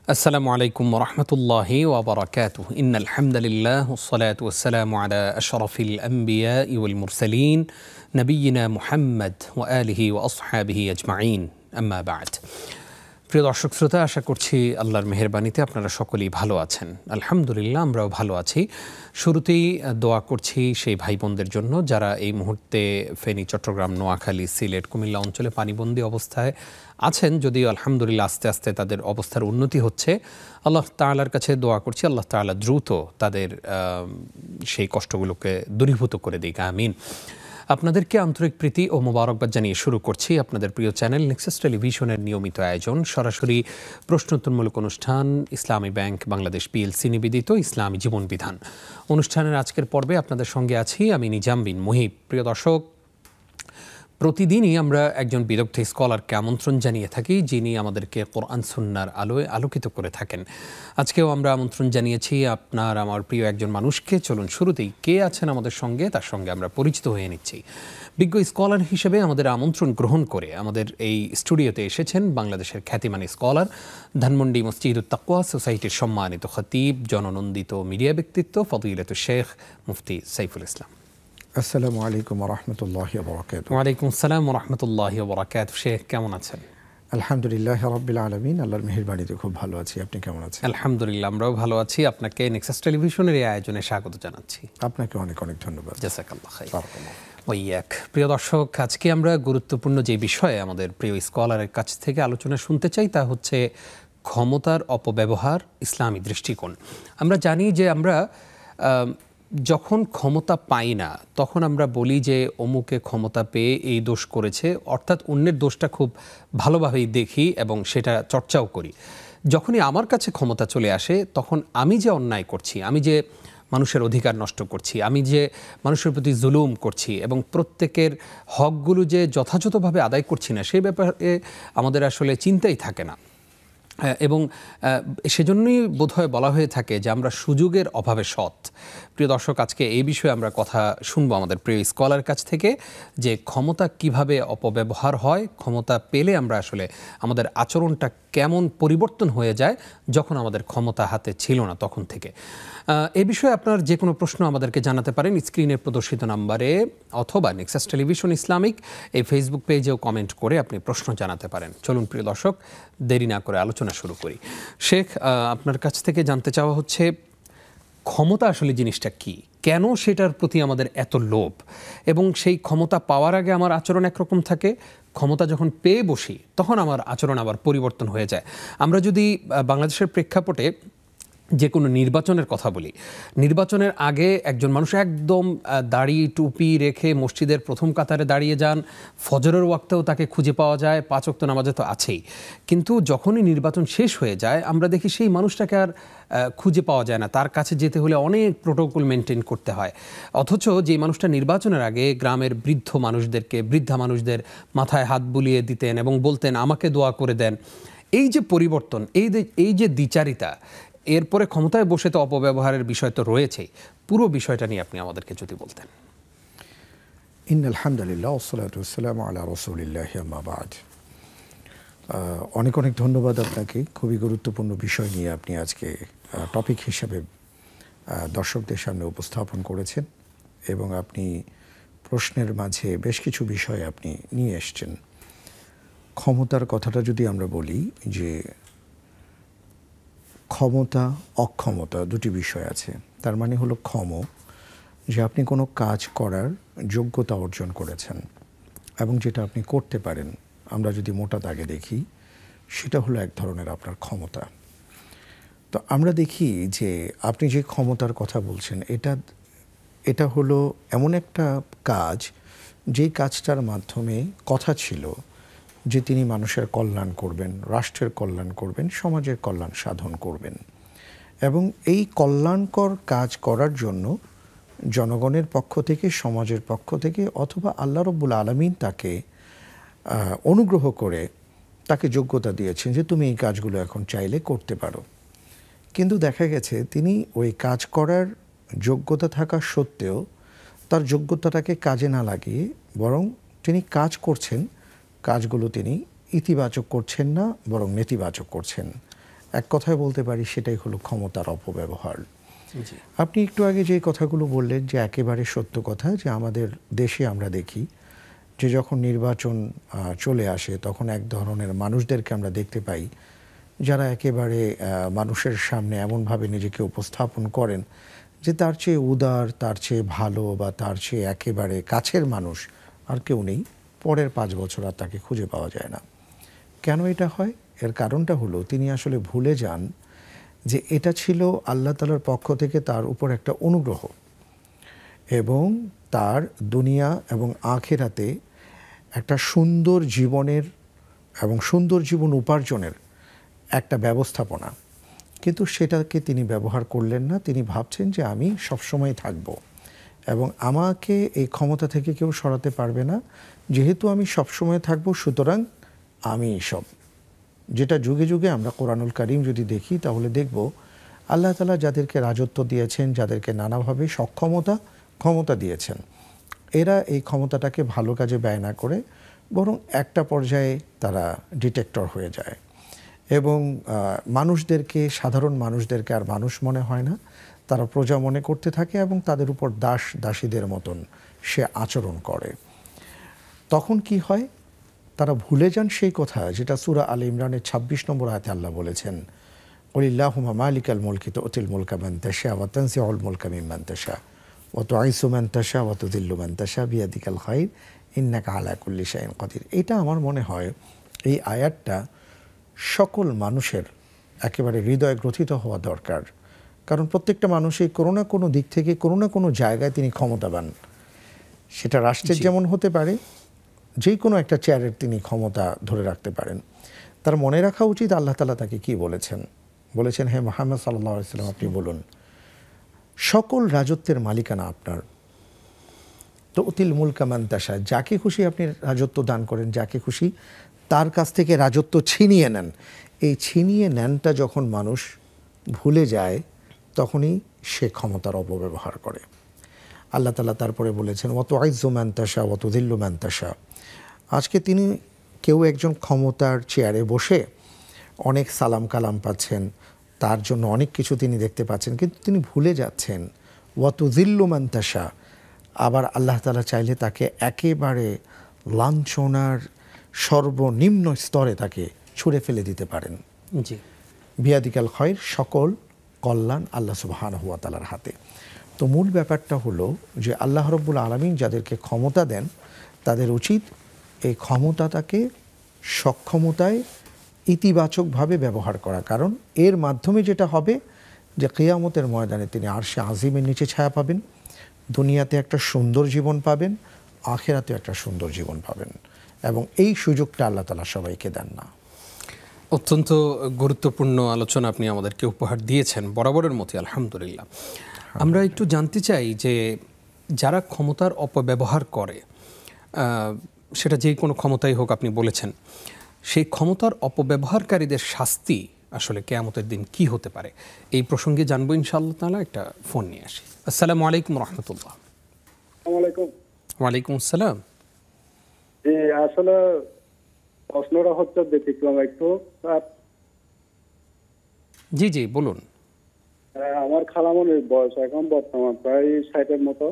السلام عليكم ورحمة الله وبركاته إن الحمد لله والصلاة والسلام على أشرف الأنبياء والمرسلين نبينا محمد وآله وأصحابه أجمعين أما بعد প্রিয় দর্শক শ্রোতা, আশা করছি আল্লাহর মেহেরবানিতে আপনারা সকলেই ভালো আছেন। আলহামদুলিল্লাহ, আমরাও ভালো আছি। শুরুতেই দোয়া করছি সেই ভাই বোনদের জন্য যারা এই মুহূর্তে ফেনী, চট্টগ্রাম, নোয়াখালী, সিলেট, কুমিল্লা অঞ্চলে পানিবন্দী অবস্থায় আছেন। যদিও আলহামদুলিল্লাহ আস্তে আস্তে তাদের অবস্থার উন্নতি হচ্ছে। আল্লাহ তাআলার কাছে দোয়া করছি আল্লাহ তাআলা দ্রুত তাদের সেই কষ্টগুলোকে দূরীভূত করে দিক, আমিন। আপনাদেরকে আন্তরিক প্রীতি ও মোবারকবাদ জানিয়ে শুরু করছি আপনাদের প্রিয় চ্যানেল নেক্সাস টেলিভিশনের নিয়মিত আয়োজন সরাসরি প্রশ্নোত্তরমূলক অনুষ্ঠান ইসলামী ব্যাংক বাংলাদেশ পিএলসি নিবেদিত ইসলামী জীবন বিধান অনুষ্ঠানের আজকের পর্বে আপনাদের সঙ্গে আছি আমি নিজাম বিন মুহিব। প্রিয় দর্শক, প্রতিদিনই আমরা একজন বিদগ্ধ স্কলারকে আমন্ত্রণ জানিয়ে থাকি, যিনি আমাদেরকে কোরআন সুন্নাহর আলোয় আলোকিত করে থাকেন। আজকেও আমরা আমন্ত্রণ জানিয়েছি আপনার আমার প্রিয় একজন মানুষকে। চলুন শুরুতেই কে আছেন আমাদের সঙ্গে তার সঙ্গে আমরা পরিচিত হয়ে নিচ্ছি। বিজ্ঞ স্কলার হিসেবে আমাদের আমন্ত্রণ গ্রহণ করে আমাদের এই স্টুডিওতে এসেছেন বাংলাদেশের খ্যাতিমানী স্কলার, ধানমন্ডি মসজিদুত তাকওয়া সোসাইটির সম্মানিত খতিব, জননন্দিত মিডিয়া ব্যক্তিত্ব ফদিলাতুল শেখ মুফতি সাইফুল ইসলাম। আসসালামু আলাইকুম ওয়া রাহমাতুল্লাহি ওয়া বারাকাতুহু। ওয়া আলাইকুম আসসালাম ওয়া রাহমাতুল্লাহি ওয়া বারাকাতুহু। শেখ কেমন আছেন? আলহামদুলিল্লাহ রাব্বিল আলামিন, আল্লাহর মেহেরবানিতে খুব ভালো আছি। আপনি কেমন আছেন? আলহামদুলিল্লাহ, আমরাও ভালো আছি। আপনাকে নেক্সাস টেলিভিশনের এই আয়োজনে স্বাগত জানাচ্ছি। আপনাকে অনেক অনেক ধন্যবাদ। জাযাকাল্লাহ খাইর। প্রিয় দর্শক, আজকে আমরা গুরুত্বপূর্ণ যে বিষয়ে আমাদের প্রিয় স্কলারের কাছ থেকে আলোচনা শুনতে চাই তা হচ্ছে ক্ষমতার অপব্যবহার, ইসলামী দৃষ্টিকোণ। আমরা জানি যে আমরা যখন ক্ষমতা পাই না তখন আমরা বলি যে অমুকে ক্ষমতা পেয়ে এই দোষ করেছে, অর্থাৎ অন্যের দোষটা খুব ভালোভাবেই দেখি এবং সেটা চর্চাও করি। যখনই আমার কাছে ক্ষমতা চলে আসে তখন আমি যে অন্যায় করছি, আমি যে মানুষের অধিকার নষ্ট করছি, আমি যে মানুষের প্রতি জুলুম করছি এবং প্রত্যেকের হকগুলো যে যথাযথভাবে আদায় করছি না, সেই ব্যাপারে আমাদের আসলে চিন্তাই থাকে না। এবং সেজন্যই বোধহয় বলা হয়ে থাকে যে আমরা সুযোগের অভাবে সৎ। প্রিয় দর্শক, আজকে এই বিষয়ে আমরা কথা শুনবো আমাদের প্রিয় স্কলার কাছ থেকে, যে ক্ষমতা কিভাবে অপব্যবহার হয়, ক্ষমতা পেলে আমরা আসলে আমাদের আচরণটা কেমন পরিবর্তন হয়ে যায় যখন আমাদের ক্ষমতা হাতে ছিল না তখন থেকে। এই বিষয়ে আপনার যে কোনো প্রশ্ন আমাদেরকে জানাতে পারেন স্ক্রিনে প্রদর্শিত নাম্বারে, অথবা নেক্সাস টেলিভিশন ইসলামিক এই ফেসবুক পেজেও কমেন্ট করে আপনি প্রশ্ন জানাতে পারেন। চলুন প্রিয় দর্শক, দেরি না করে আলোচনা শুরু করি। শেখ, আপনার কাছ থেকে জানতে চাওয়া হচ্ছে ক্ষমতা আসলে জিনিসটা কি, কেন সেটার প্রতি আমাদের এত লোভ, এবং সেই ক্ষমতা পাওয়ার আগে আমার আচরণ একরকম থাকে, ক্ষমতা যখন পেয়ে বসি তখন আমার আচরণ আবার পরিবর্তন হয়ে যায়। আমরা যদি বাংলাদেশের প্রেক্ষাপটে যে কোনো নির্বাচনের কথা বলি, নির্বাচনের আগে একজন মানুষ একদম দাড়ি টুপি রেখে মসজিদের প্রথম কাতারে দাঁড়িয়ে যান, ফজরের ওয়াক্তেও তাকে খুঁজে পাওয়া যায়, 5 ওয়াক্ত নামাজে তো আছেই। কিন্তু যখনই নির্বাচন শেষ হয়ে যায় আমরা দেখি সেই মানুষটাকে আর খুঁজে পাওয়া যায় না, তার কাছে যেতে হলে অনেক প্রোটোকল মেনটেন করতে হয়। অথচ যে মানুষটা নির্বাচনের আগে গ্রামের বৃদ্ধা মানুষদের মাথায় হাত বুলিয়ে দিতেন এবং বলতেন আমাকে দোয়া করে দেন, এই যে পরিবর্তন, এই যে দ্বিচারিতা, এরপরে ক্ষমতায় বসে তো অপব্যবহারের বিষয় তো রয়েছেই। পুরো বিষয়টা নিয়ে আপনি আমাদেরকে যদি বলতেন। ইন্নাল হামদুলিল্লাহ ওয়াসসালাতু ওয়াসসালামু আলা রাসূলিল্লাহ আম্মা বা'দ। অনেক অনেক ধন্যবাদ আপনাকে। খুবই গুরুত্বপূর্ণ বিষয় নিয়ে আপনি আজকে টপিক হিসাবে দর্শকদের সামনে উপস্থাপন করেছেন, এবং আপনি প্রশ্নের মাঝে বেশ কিছু বিষয় আপনি নিয়ে এসেছেন। ক্ষমতার কথাটা যদি আমরা বলি, যে ক্ষমতা অক্ষমতা দুটি বিষয় আছে। তার মানে হলো যে আপনি কোনো কাজ করার যোগ্যতা অর্জন করেছেন এবং যেটা আপনি করতে পারেন, আমরা যদি মোটা দাগে দেখি সেটা হলো এক ধরনের আপনার ক্ষমতা। তো আমরা দেখি যে আপনি যে ক্ষমতার কথা বলছেন এটা হলো এমন একটা কাজ, যেই কাজটার মাধ্যমে কথা ছিল যে তিনি মানুষের কল্যাণ করবেন, রাষ্ট্রের কল্যাণ করবেন, সমাজের কল্যাণ সাধন করবেন, এবং এই কল্যাণকর কাজ করার জন্য জনগণের পক্ষ থেকে, সমাজের পক্ষ থেকে, অথবা আল্লাহ রাব্বুল আলামিন তাকে অনুগ্রহ করে তাকে যোগ্যতা দিয়েছেন যে তুমি এই কাজগুলো এখন চাইলে করতে পারো। কিন্তু দেখা গেছে তিনি ওই কাজ করার যোগ্যতা থাকা সত্ত্বেও তার যোগ্যতাটাকে কাজে না লাগিয়ে বরং তিনি কাজ করছেন, কাজগুলো তিনি ইতিবাচক করছেন না বরং নেতিবাচক করছেন, এক কথায় বলতে পারি সেটাই হলো ক্ষমতার অপব্যবহার। জি। আপনি একটু আগে যে কথাগুলো বললেন যে একেবারে সত্য কথা, যে আমাদের দেশে আমরা দেখি যে যখন নির্বাচন চলে আসে তখন এক ধরনের মানুষদেরকে আমরা দেখতে পাই যারা একেবারে মানুষের সামনে এমনভাবে নিজেকে উপস্থাপন করেন যে তার চেয়ে উদার, তার চেয়ে ভালো বা তার চেয়ে একেবারে কাছের মানুষ আর কেউ নেই। পরের 5 বছর আর তাকে খুঁজে পাওয়া যায় না। কেন এটা হয়? এর কারণটা হলো তিনি আসলে ভুলে যান যে এটা ছিল আল্লাহ তাআলার পক্ষ থেকে তার উপর একটা অনুগ্রহ এবং তার দুনিয়া এবং আখিরাতে একটা সুন্দর জীবনের এবং সুন্দর জীবন উপার্জনের একটা ব্যবস্থাপনা। কিন্তু সেটাকে তিনি ব্যবহার করলেন না। তিনি ভাবছেন যে আমি সবসময় থাকব এবং আমাকে এই ক্ষমতা থেকে কেউ সরাতে পারবে না। যেহেতু আমি সবসময় থাকব সুতরাং আমি সব। যেটা যুগে যুগে আমরা কোরআনুল কারীম যদি দেখি তাহলে দেখব আল্লাহ তাআলা যাদেরকে রাজত্ব দিয়েছেন, যাদেরকে নানাভাবে ক্ষমতা দিয়েছেন, এরা এই ক্ষমতাটাকে ভালো কাজে ব্যয় না করে বরং একটা পর্যায়ে তারা ডিটেক্টর হয়ে যায় এবং মানুষদেরকে, সাধারণ মানুষদেরকে আর মানুষ মনে হয় না, তারা প্রজা মনে করতে থাকে এবং তাদের উপর দাসীদের মতন সে আচরণ করে। তখন কি হয়? তারা ভুলে যান সেই কথা যেটা সূরা আলে ইমরানের 26 নম্বর আয়াতে আল্লাহ বলেছেন, কুলিল্লাহুম্মা মালিকাল মুলকি তুতিল মুলকা মান তাশা ওয়া তানজিউল মুলকা মিম্মান তাশা ওয়া তুইজ্জু মান তাশা ওয়া তুযিল্লু মান তাশা বিয়াদিকাল খায়র ইন্নাকা আলা কুল্লি শাইইন কাদির। এটা আমার মনে হয় এই আয়াতটা সকল মানুষের একেবারে হৃদয়ে গ্রথিত হওয়া দরকার। কারণ প্রত্যেকটা মানুষই কোনো না কোনো দিক থেকে কোনো না কোনো জায়গায় তিনি ক্ষমতাবান। সেটা রাষ্ট্রের যেমন হতে পারে, যে কোনো একটা চেয়ারের তিনি ক্ষমতা ধরে রাখতে পারেন। তার মনে রাখা উচিত আল্লাহ তাআলা তাকে কি বলেছেন। বলেছেন, হে মুহাম্মদ সাল্লাল্লাহু আলাইহি ওয়াসাল্লাম, আপনি বলুন সকল রাজত্বের মালিকানা আপনার। তো তুতিল মুলকা মান তাশা, যাকে খুশি আপনি রাজত্ব দান করেন, যাকে খুশি তার কাছ থেকে রাজত্ব ছিনিয়ে নেন। এই ছিনিয়ে নেনটা যখন মানুষ ভুলে যায় তখনই সে ক্ষমতার অপব্যবহার করে। আল্লাহ তাআলা তারপরে বলেছেন, ওয়া তুইজ্জু মান তাশা ওয়া তুযিল্লু মান তাশা। আজকে তিনি কেউ একজন ক্ষমতার চেয়ারে বসে অনেক সালাম কালাম পাচ্ছেন, তার জন্য অনেক কিছু তিনি দেখতে পাচ্ছেন, কিন্তু তিনি ভুলে যাচ্ছেন ওয়া তুযিল্লু মান তাশা। আবার আল্লাহ তাআলা চাইলে তাকে একেবারে লাঞ্ছনার সর্বনিম্ন স্তরে তাকে ছুঁড়ে ফেলে দিতে পারেন। জি। বিয়াদিকাল খায়র, সকল কল্যাণ আল্লাহ সুবহানাহু ওয়া তাআলার হাতে। তো মূল ব্যাপারটা হলো যে আল্লাহ রাব্বুল আলামিন যাদেরকে ক্ষমতা দেন তাদের উচিত এই ক্ষমতাটাকে সক্ষমতায় ইতিবাচকভাবে ব্যবহার করা। কারণ এর মাধ্যমে যেটা হবে যে কিয়ামতের ময়দানে তিনি আরশে আজিমের নিচে ছায়া পাবেন, দুনিয়াতে একটা সুন্দর জীবন পাবেন, আখিরাতে একটা সুন্দর জীবন পাবেন, এবং এই সুযোগটা আল্লাহ তাআলা সবাইকে দেন না। অত্যন্ত গুরুত্বপূর্ণ আলোচনা আপনি আমাদেরকে উপহার দিয়েছেন বরাবরের মতো, আলহামদুলিল্লাহ। আমরা একটু জানতে চাই যে যারা ক্ষমতার অপব্যবহার করে, সেটা যে কোনো ক্ষমতাই হোক, আপনি বলেছেন, সেই ক্ষমতার অপব্যবহারকারীদের শাস্তি আসলে কিয়ামতের দিন কি হতে পারে, এই প্রসঙ্গে জানবো ইনশাআল্লাহ তাআলা। একটা ফোন নিয়ে আসি। আসসালামু আলাইকুম রাহমাতুল্লাহ। ওয়ালাইকুম আসসালাম। জি, আসলে প্রশ্নটা হচ্ছে ব্যতিক্রম একটু। জি জি বলুন। আমার খালামণির বয়স এখন বর্তমান প্রায় 60-এর মতো।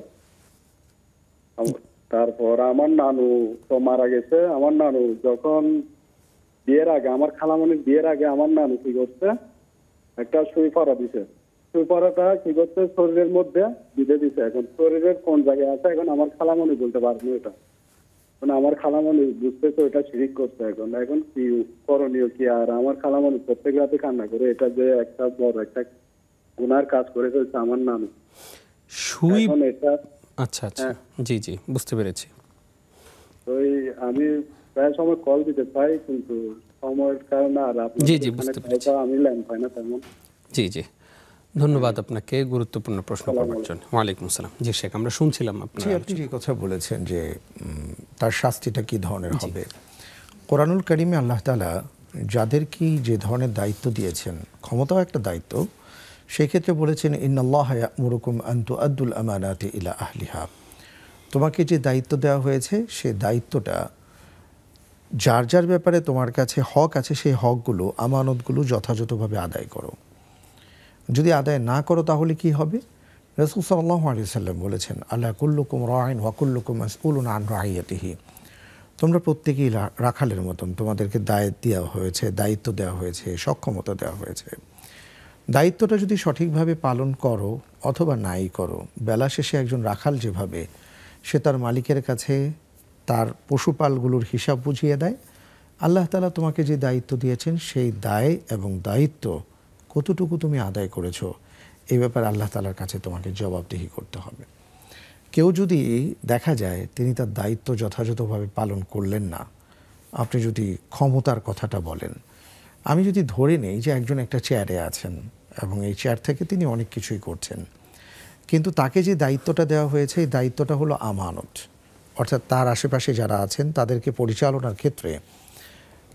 তারপর আমার নানু তো মারা গেছে। আমার নানু যখন বিয়ের আগে, আমার খালামণির বিয়ের আগে আমার নানু কি করছে, একটা সুই পরা দিছে। সুই পরাটা কি করছে, শরীরের মধ্যে বিঁধে দিছে। এখন শরীরের কোন জায়গায় আছে এখন আমার খালামণি বলতে পারবে এটা। মানে আমার খালামণি বুঝতেছে ওটা শিরিক করছে। এখন কি করণীয় কি? আর আমার খালামণি প্রত্যেক রাতে কান্না করে, এটা যে একটা বড় একটা গুনার কাজ করে ফেলছে আমার নানু। সুই, এখন এটা আচ্ছা আচ্ছা, জি জি বুঝতে পেরেছি। তো আমি প্রায় সময় কল দিতে চাই কিন্তু সময়ের কারণে আর জি জি বুঝতে পেরেছি। আমি লাইন পাই না তেমন। জি জি, ধন্যবাদ আপনাকে গুরুত্বপূর্ণ প্রশ্ন করার জন্য। ওয়ালাইকুম আসসালাম। জি শেখ, আমরা শুনছিলাম আপনার। আপনি যে কথা বলেছেন যে তার শাস্তিটা কি ধরনের হবে, কোরআনুল কারীমে আল্লাহ তাআলা যাদেরকে যে ধরনের দায়িত্ব দিয়েছেন, ক্ষমতাও একটা দায়িত্ব, সেই ক্ষেত্রে বলেছেন ইন্নাল্লাহা ইয়া'মুরুকুম আন তুআদ্দুল আমানাতি ইলা আহলিহা। তোমাকে যে দায়িত্ব দেওয়া হয়েছে সে দায়িত্বটা যার যার ব্যাপারে তোমার কাছে হক আছে সেই হকগুলো, আমানতগুলো যথাযথভাবে আদায় করো। যদি আদায় না করো তাহলে কি হবে? রাসূল সাল্লাল্লাহু আলাইহি ওয়াসাল্লাম বলেছেন, আলা কুল্লুকুম রাইন ওয়া কুল্লুকুম মাসউলুন আন রাইয়াতিহি। তোমরা প্রত্যেকেই রাখালের মতন, তোমাদেরকে দায়িত্ব দেওয়া হয়েছে, সক্ষমতা দেওয়া হয়েছে। দায়িত্বটা যদি সঠিকভাবে পালন করো অথবা নাই করো, বেলা শেষে একজন রাখাল যেভাবে সে তার মালিকের কাছে তার পশুপালগুলোর হিসাব বুঝিয়ে দেয়, আল্লাহ তাআলা তোমাকে যে দায়িত্ব দিয়েছেন সেই দায় এবং দায়িত্ব কতটুকু তুমি আদায় করেছো, এই ব্যাপারে আল্লাহ তাআলার কাছে তোমাকে জবাবদিহি করতে হবে। কেউ যদি দেখা যায় তিনি তার দায়িত্ব যথাযথভাবে পালন করলেন না, আপনি যদি ক্ষমতার কথাটা বলেন, আমি যদি ধরে নেই যে একজন একটা চেয়ারে আছেন এবং এই চেয়ার থেকে তিনি অনেক কিছুই করছেন, কিন্তু তাকে যে দায়িত্বটা দেওয়া হয়েছে এই দায়িত্বটা হলো আমানত, অর্থাৎ তার আশেপাশে যারা আছেন তাদেরকে পরিচালনার ক্ষেত্রে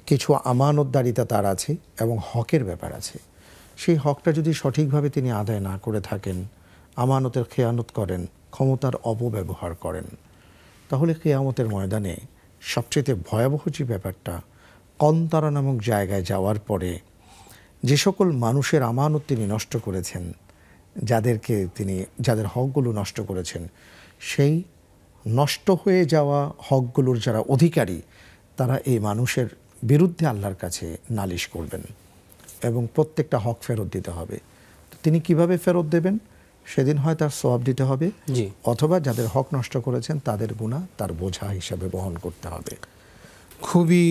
কিছু আমানতদারিতা তার আছে এবং হকের ব্যাপার আছে। সেই হকটা যদি সঠিকভাবে তিনি আদায় না করে থাকেন, আমানতের খেয়ানত করেন, ক্ষমতার অপব্যবহার করেন, তাহলে কিয়ামতের ময়দানে সবচেয়ে ভয়াবহ যে ব্যাপারটা, কন্তারা নামক জায়গায় যাওয়ার পরে যে সকল মানুষের আমানত তিনি নষ্ট করেছেন, যাদের হকগুলো নষ্ট করেছেন, সেই নষ্ট হয়ে যাওয়া হকগুলোর যারা অধিকারী তারা এই মানুষের বিরুদ্ধে আল্লাহর কাছে নালিশ করবেন এবং প্রত্যেকটা হক ফেরত দিতে হবে। তিনি কিভাবে ফেরত দেবেন? সেদিন হয় তার সওয়াব দিতে হবে, অথবা যাদের হক নষ্ট করেছেন তাদের গুনাহ তার বোঝা হিসাবে বহন করতে হবে। খুবই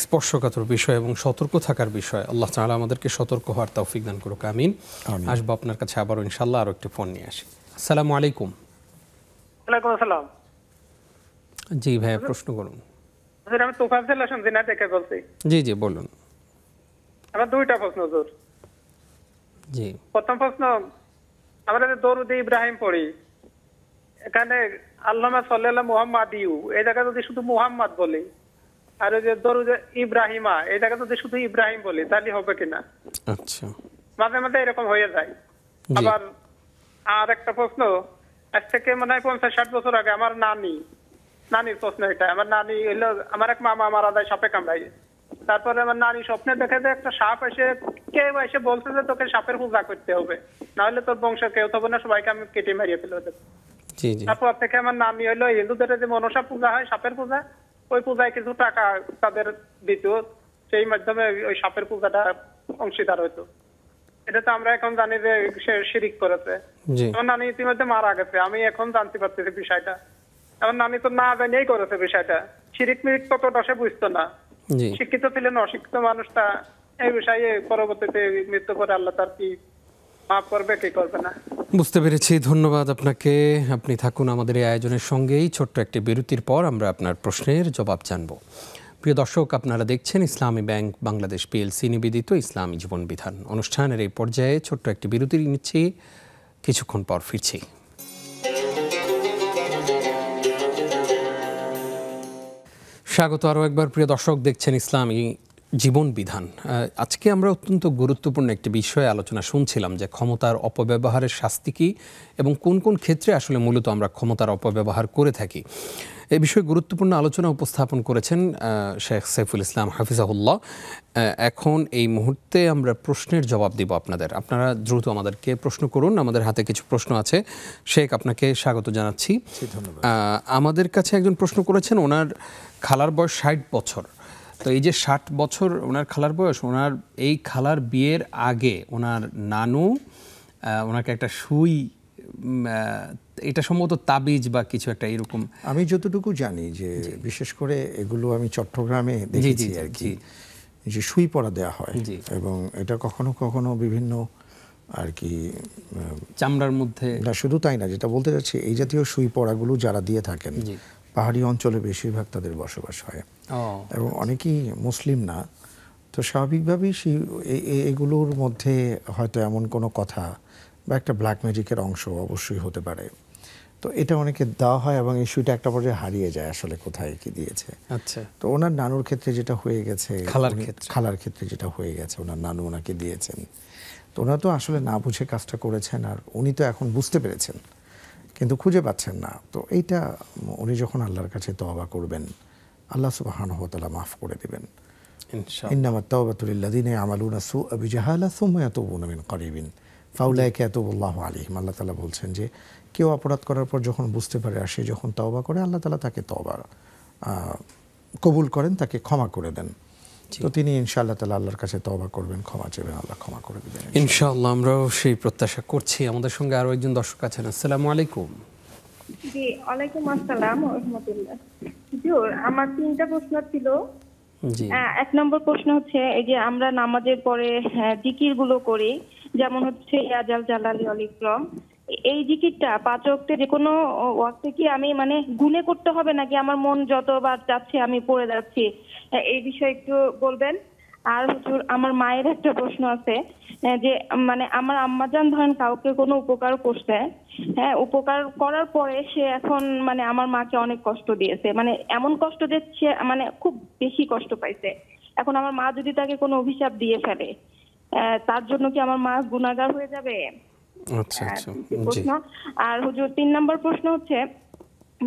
স্পর্শকাতর বিষয় এবং সতর্ক থাকার বিষয়। আল্লাহ তাআলা আমাদেরকে সতর্ক হওয়ার তৌফিক দান করুক, আমিন। আসবো আপনার কাছে আবারও ইনশাআল্লাহ, আরো একটি ফোন নিয়ে আসি। আসসালামু আলাইকুম। ওয়ালাইকুম আসসালাম। জি ভাইয়া, প্রশ্ন করুন। আমি তোফাজ্জল হোসেন জিনা থেকে বলছি। জি জি বলুন। আমার দুইটা প্রশ্ন হুজুর। জি। প্রথম প্রশ্ন, আমরা যে দরুদ ইব্রাহিম পড়ি, এখানে আল্লাহুম্মা সাল্লি আলা মুহাম্মাদিউ এই জায়গায় যদি শুধু মুহাম্মদ বলি, আর ওই যে দরুদ ইব্রাহিমা এই জায়গায় যদি শুধু ইব্রাহিম বলি, তাহলে হবে কিনা? আচ্ছা, মাঝে মাঝে এরকম হয়ে যায়। আবার আর একটা প্রশ্ন, আজ থেকে মনে হয় 50-60 বছর আগে আমার নানির প্রশ্ন এটা। আমার নানি হইলো, আমার এক মামা মারা যায় সাপে কামড়ায়। তারপরে আমার নানি স্বপ্নে দেখে যে একটা সাপ কেউ এসে বলছে যে তোকে সাপের পূজা করতে হবে, নাহলে তোর বংশ কেউ থাকবে না, সবাইকে আমি কেটে মারিয়ে ফেলবো। তারপর থেকে আমার নানি হইলো হিন্দুদের যে মনসা পূজা হয়, সাপের পূজা, ওই পূজায় কিছু টাকা তাদের দিত, সেই মাধ্যমে ওই সাপের পূজাটা অংশীদার হইতো। এটা তো আমরা এখন জানি যে সে শিরিক করেছে। আমার নানি ইতিমধ্যে মারা গেছে, আমি এখন জানতে পারতেছি বিষয়টা। আমার নানি তো না জানিয়েই করেছে বিষয়টা। শিরিক মিরিক ততটা সে বুঝতো না, শিক্ষিত ছিলেন, অশিক্ষিত মানুষটা এই বিষয়ে পরবর্তীতে মৃত্যু করে আল্লাহ তার কি মাফ করবে কি করবে না। বুঝতে পেরেছি, ধন্যবাদ আপনাকে। আপনি থাকুন আমাদের এই আয়োজনের সঙ্গেই। ছোট্ট একটি বিরতির পর আমরা আপনার প্রশ্নের জবাব জানব। প্রিয় দর্শক, আপনারা দেখছেন ইসলামী ব্যাংক বাংলাদেশ পিএলসি নিবেদিত ইসলামী জীবন বিধান অনুষ্ঠানের এই পর্যায়ে ছোট্ট একটি বিরতি নিচ্ছি, কিছুক্ষণ পর ফিরছি। স্বাগত আরও একবার। প্রিয় দর্শক, দেখছেন ইসলামী জীবন বিধান। আজকে আমরা অত্যন্ত গুরুত্বপূর্ণ একটি বিষয়ে আলোচনা শুনছিলাম, যে ক্ষমতার অপব্যবহারের শাস্তি কী এবং কোন কোন ক্ষেত্রে আসলে মূলত আমরা ক্ষমতার অপব্যবহার করে থাকি। এই বিষয়ে গুরুত্বপূর্ণ আলোচনা উপস্থাপন করেছেন শেখ সাইফুল ইসলাম হাফিজাহুল্লাহ। এখন এই মুহূর্তে আমরা প্রশ্নের জবাব দিব আপনাদের। আপনারা দ্রুত আমাদেরকে প্রশ্ন করুন, আমাদের হাতে কিছু প্রশ্ন আছে। শেখ, আপনাকে স্বাগত জানাচ্ছি। আমাদের কাছে একজন প্রশ্ন করেছেন, ওনার খালার বয়স 60 বছর। তো এই যে 60 বছর ওনার খালার বয়স, ওনার এই খালার বিয়ের আগে ওনার নানু ওনাকে একটা সুই, এটা সম্ভবত তাবিজ বা কিছু একটা এরকম, আমি যতটুকু জানি যে বিশেষ করে এগুলো আমি চট্টগ্রামে দেখেছি আর কি, যে সুই পরা দেওয়া হয় এবং এটা কখনো কখনো বিভিন্ন আর কি চামড়ার মধ্যে, না শুধু তাই না, যেটা বলতে চাচ্ছি এই জাতীয় সুই পরাগুলো যারা দিয়ে থাকেন পাহাড়ি অঞ্চলে বেশিরভাগ তাদের বসবাস হয় এবং অনেকেই মুসলিম না, তো স্বাভাবিকভাবেই এগুলোর মধ্যে হয়তো এমন কোনো কথা বা একটা ব্ল্যাক ম্যাজিকের অংশ অবশ্যই হতে পারে। তো এটা অনেকে দেওয়া হয় এবং এই সুইটা একটা পর্যায়ে হারিয়ে যায় আসলে কোথায় কি দিয়েছে। আচ্ছা, তো ওনার নানুর ক্ষেত্রে যেটা হয়ে গেছে, খালার ক্ষেত্রে যেটা হয়ে গেছে, ওনার নানু ওনাকে দিয়েছেন। তো ওনারা তো আসলে না বুঝে কাজটা করেছেন, আর উনি তো এখন বুঝতে পেরেছেন কিন্তু খুঁজে পাচ্ছেন না। তো এইটা উনি যখন আল্লাহর কাছে তওবা করবেন আল্লাহ সুবহানাহু ওয়া তাআলা মাফ করে দিবেন। ইনশাআল্লাহ। ইন্নামাত তাওবাতু লিল্লাযিনা ইয়ামালুনা সুআ বিজাহালা সুম্মা ইয়াতুবুনা মিন কারিবিন ফাউলাইকা ইয়াতুবুল্লাহু আলাইহিম। আল্লাহ তাআলা বলছেন যে কেউ অপরাধ করার পর যখন বুঝতে পারে আর সে যখন তওবা করে, আল্লাহ তাআলা তাকে তওবা কবুল করেন, তাকে ক্ষমা করে দেন। তো তিনি ইনশাআল্লাহ তাআলা আল্লাহর কাছে তওবা করবেন, ক্ষমা চাইবেন, আল্লাহ ক্ষমা করে দিবেন ইনশাআল্লাহ। আমরাও সেই প্রত্যাশা করছি। আমাদের সঙ্গে আরো একজন দর্শক আছেন। আসসালামু আলাইকুম। জি, ওয়ালাইকুম আসসালাম ওয়া রাহমাতুল্লাহ। হুজুর, আমার 3টা প্রশ্ন ছিল। জি 1 নম্বর প্রশ্ন হচ্ছে, এই যে আমরা নামাজের পরে জিকির গুলো করি, যেমন হচ্ছে ইয়া জাল জালালি ওয়াল ইকরাম, এই জিকিরটা 5 ওয়াক্তে যে কোনো ওয়াক্তে কি আমি মানে গুনে করতে হবে, নাকি আমার মন যতবার যাচ্ছে আমি পড়ে যাচ্ছি? এই বিষয়ে একটু বলবেন। আর হুজুর, আমার মায়ের একটা প্রশ্ন আছে, যে মানে আমার আম্মাজান ধরেন কাউকে কোনো উপকার করছে, হ্যাঁ, উপকার করার পরে সে এখন মানে আমার মাকে অনেক কষ্ট দিয়েছে, মানে এমন কষ্ট দিচ্ছে মানে খুব বেশি কষ্ট পাইছে। এখন আমার মা যদি তাকে কোনো অভিশাপ দিয়ে ফেলে, তার জন্য কি আমার মা গুনাহগার হয়ে যাবে? আচ্ছা আচ্ছা জি প্রশ্ন। আর হুজুর, 3 নম্বর প্রশ্ন হচ্ছে,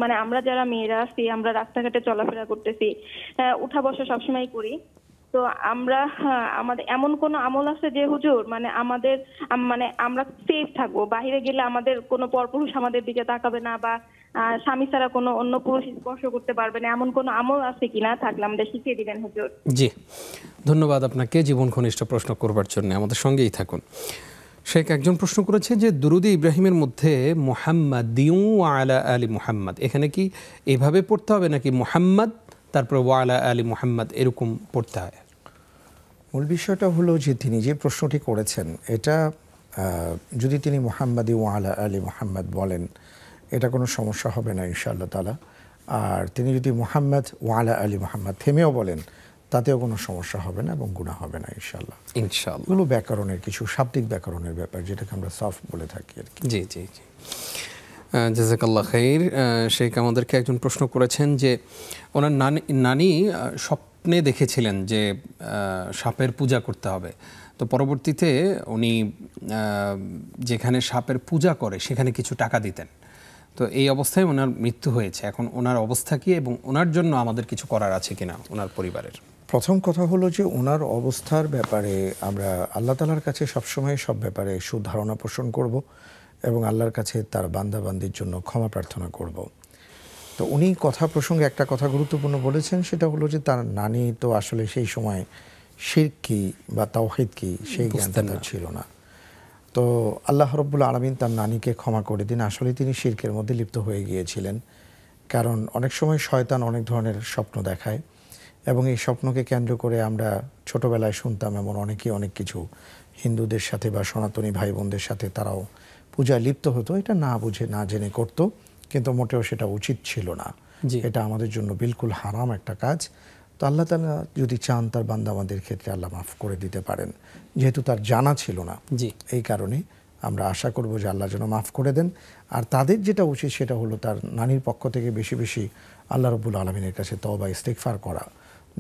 মানে আমরা যারা মেয়েরা আছি, আমরা রাস্তাঘাটে চলাফেরা করতেছি, উঠা বসা সবসময় করি, তো আমরা আমাদের এমন কোন আমল আছে যে হুজুর মানে আমাদের মানে আমরা সেফ থাকবো, বাইরে গেলে আমাদের কোনো পরপুরুষ আমাদের দিকে তাকাবে না, বা স্বামী ছাড়া কোনো অন্য পুরুষ স্পর্শ করতে পারবে না, এমন কোন আমল আছে কিনা? থাকলে আমাদের শিখিয়ে দিবেন হুজুর। জি, ধন্যবাদ আপনাকে জীবন ঘনিষ্ঠ প্রশ্ন করবার জন্য। আমাদের সঙ্গেই থাকুন। শেখ একজন প্রশ্ন করেছে যে দুরুদে ইব্রাহিমের মধ্যে মুহাম্মাদিউ ওয়া আলা আলি মুহাম্মাদ, এখানে কি এভাবে পড়তে হবে নাকি মুহাম্মদ তারপর ওয়া আলা আলি মুহাম্মাদ এরকম পড়তে হয়? মূল বিষয়টা হলো যে তিনি যে প্রশ্নটি করেছেন, এটা যদি তিনি মুহাম্মাদি ওয়া আলা আলি মুহাম্মাদ বলেন, এটা কোনো সমস্যা হবে না ইনশাআল্লাহ তাআলা। আর তিনি যদি মুহাম্মদ ওয়া আলা আলি মুহাম্মাদ থেমেও বলেন, তাতেও কোনো সমস্যা হবে না এবং গুনাহ হবে না ইনশাআল্লাহ। ইনশাআল্লাহ। এগুলো ব্যাকরণের কিছু শাব্দিক ব্যাকরণের ব্যাপার, যেটাকে আমরা সফট বলে থাকি আর কি। জি জি জি, জাযাকাল্লাহ খাইর। শেখ আমাদেরকে একজন প্রশ্ন করেছেন যে ওনার নানি স্বপ্নে দেখেছিলেন যে সাপের পূজা করতে হবে, তো পরবর্তীতে উনি যেখানে সাপের পূজা করে সেখানে কিছু টাকা দিতেন, তো এই অবস্থায় ওনার মৃত্যু হয়েছে। এখন ওনার অবস্থা কি এবং ওনার জন্য আমাদের কিছু করার আছে কিনা ওনার পরিবারের? প্রথম কথা হলো যে ওনার অবস্থার ব্যাপারে আমরা আল্লাহ তাআলার কাছে সবসময় সব ব্যাপারে সুধারণা পোষণ করব এবং আল্লাহর কাছে তার বান্দাবান্দির জন্য ক্ষমা প্রার্থনা করব। তো উনি কথা প্রসঙ্গে একটা কথা গুরুত্বপূর্ণ বলেছেন, সেটা হলো যে তার নানি তো আসলে সেই সময় শিরক কি বা তাওহীদ কি সেই জ্ঞানটা তার ছিল না। তো আল্লাহ রাব্বুল আলামিন তার নানিকে ক্ষমা করে দিন। আসলে তিনি শিরকের মধ্যে লিপ্ত হয়ে গিয়েছিলেন, কারণ অনেক সময় শয়তান অনেক ধরনের স্বপ্ন দেখায় এবং এই স্বপ্নকে কেন্দ্র করে আমরা ছোটবেলায় শুনতাম এমন অনেকেই অনেক কিছু হিন্দুদের সাথে বা সনাতনী ভাই বোনদের সাথে তারাও পূজায় লিপ্ত হতো, এটা না বুঝে না জেনে করতো, কিন্তু মোটেও সেটা উচিত ছিল না। এটা আমাদের জন্য বিলকুল হারাম একটা কাজ। তো আল্লাহ তাআলা যদি চান তার বান্দা আমাদের ক্ষেত্রে আল্লাহ মাফ করে দিতে পারেন, যেহেতু তার জানা ছিল না। এই কারণে আমরা আশা করব যে আল্লাহ যেন মাফ করে দেন। আর তাদের যেটা উচিত সেটা হলো তার নানির পক্ষ থেকে বেশি বেশি আল্লাহ রাব্বুল আলামিনের কাছে তওবা ইস্তিগফার করা,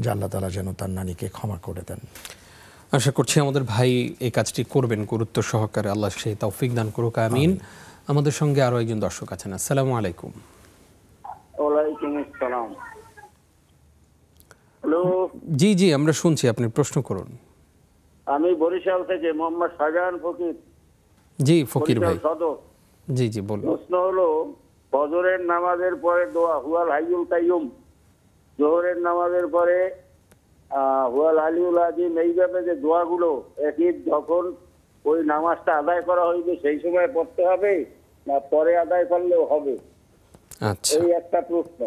যে আল্লাহ তাআলা যেন তার নানিকে ক্ষমা করে দেন। আশা করছি আমাদের ভাই এই কাজটি করবেন গুরুত্ব সহকারে, আল্লাহ সেই তৌফিক দান করুক, আমিন। আমাদের সঙ্গে আরো একজন দর্শক আছেন। আসসালামু আলাইকুম। ওয়ালাইকুম আসসালাম। হ্যালো। জি জি, আমরা শুনছি, আপনি প্রশ্ন করুন। আমি বরিশাল থেকে মোহাম্মদ শাহজাহান ফকির। জি ফকির ভাই, সদর। জি জি বলুন। প্রশ্ন হলো, ফজরের নামাজের পরে দোয়া হুয়াল হাইয়ুল কাইয়ুম, জোহরের নামাজের পরে হুয়াল আলিউল আযীম, এইভাবে যে দোয়াগুলো একই যখন ওই নামাজটা আদায় করা হইবে সেই সময় পড়তে হবে না পরে আদায় করলেও হবে? আচ্ছা, এই একটা প্রশ্ন।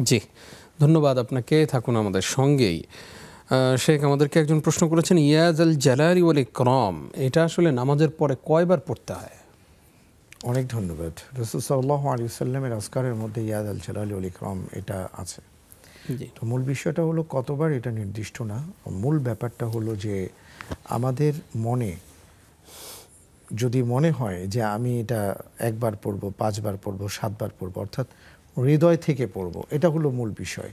জি ধন্যবাদ আপনাকে, থাকুন আমাদের সঙ্গেই। শেখ আমাদেরকে একজন প্রশ্ন করেছেন, ইয়া জাল জালালি ওয়াল ইকরাম, এটা আসলে নামাজের পরে কয়বার পড়তে হয়? অনেক ধন্যবাদ। রাসূল সাল্লাল্লাহু আলাইহি ওয়াসাল্লামের আজকারের মধ্যে ইয়া জাল জালালি ওয়াল ইকরাম এটা আছে। তো মূল বিষয়টা হলো কতবার এটা নির্দিষ্ট না, মূল ব্যাপারটা হলো যে আমাদের মনে যদি মনে হয় যে আমি এটা একবার পড়বো, 5 বার পড়বো, 7 বার পড়বো, অর্থাৎ হৃদয় থেকে পড়বো, এটা হলো মূল বিষয়।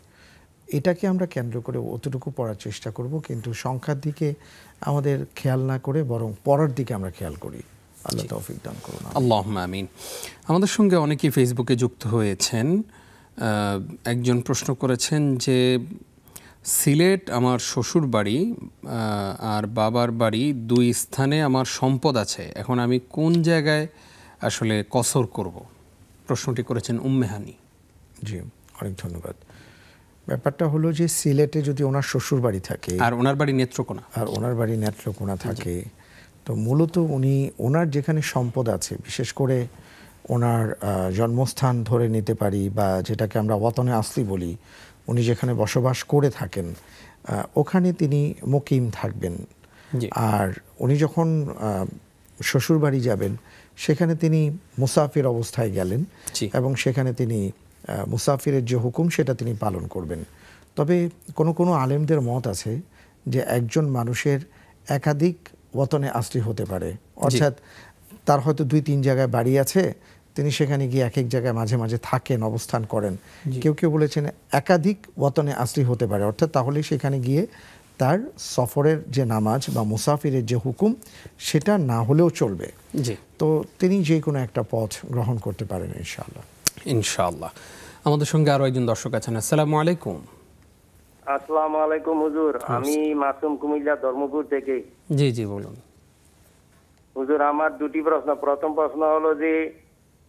এটাকে আমরা কেন্দ্র করে অতটুকু পড়ার চেষ্টা করব, কিন্তু সংখ্যার দিকে আমাদের খেয়াল না করে বরং পড়ার দিকে আমরা খেয়াল করি। আল্লাহ তৌফিক দান করুন। আল্লাহুম্মা আমিন। আমাদের সঙ্গে অনেকেই ফেসবুকে যুক্ত হয়েছেন। একজন প্রশ্ন করেছেন যে সিলেট আমার শ্বশুর বাড়ি আর বাবার বাড়ি, দুই স্থানে আমার সম্পদ আছে, এখন আমি কোন জায়গায় আসলে কসর করব? প্রশ্নটি করেছেন উম্মেহানি। জি, অনেক ধন্যবাদ। ব্যাপারটা হলো যে সিলেটে যদি ওনার শ্বশুর বাড়ি থাকে আর ওনার বাড়ি নেত্রকোনা, নেত্রকোনা থাকে, তো মূলত উনি ওনার যেখানে সম্পদ আছে, বিশেষ করে ওনার জন্মস্থান ধরে নিতে পারি, বা যেটাকে আমরা ওয়াতনে আসলি বলি, উনি যেখানে বসবাস করে থাকেন ওখানে তিনি মুকিম থাকবেন। আর উনি যখন শ্বশুর বাড়ি যাবেন সেখানে তিনি মুসাফির অবস্থায় গেলেন এবং সেখানে তিনি মুসাফিরের যে হুকুম সেটা তিনি পালন করবেন। তবে কোনো আলেমদের মত আছে যে একজন মানুষের একাধিক ওয়াতনে আসলি হতে পারে, অর্থাৎ তার হয়তো 2-3 জায়গায় বাড়ি আছে, তিনি সেখানে গিয়ে এক এক জায়গায় মাঝে মাঝে থাকেন, অবস্থান করেন। কেউ কেউ বলেছেন একাধিক ওয়াতনে আসলি হতে পারে, অর্থাৎ তাহলে সেখানে গিয়ে তার সফরের যে নামাজ বা মুসাফিরের যে হুকুম সেটা না হলেও চলবে। তো তিনি যে কোনো একটা পথ গ্রহণ করতে পারেন ইনশাআল্লাহ। ইনশাআল্লাহ। আমাদের সঙ্গে আরো একজন দর্শক আছেন। আসসালামু আলাইকুম। আসসালামু আলাইকুম হুজুর, আমি মাসুম কুমিল্লা ধর্মপুর থেকে। জি জি বলুন হুজুর। আমার দুটি প্রশ্ন। প্রথম প্রশ্ন হলো যে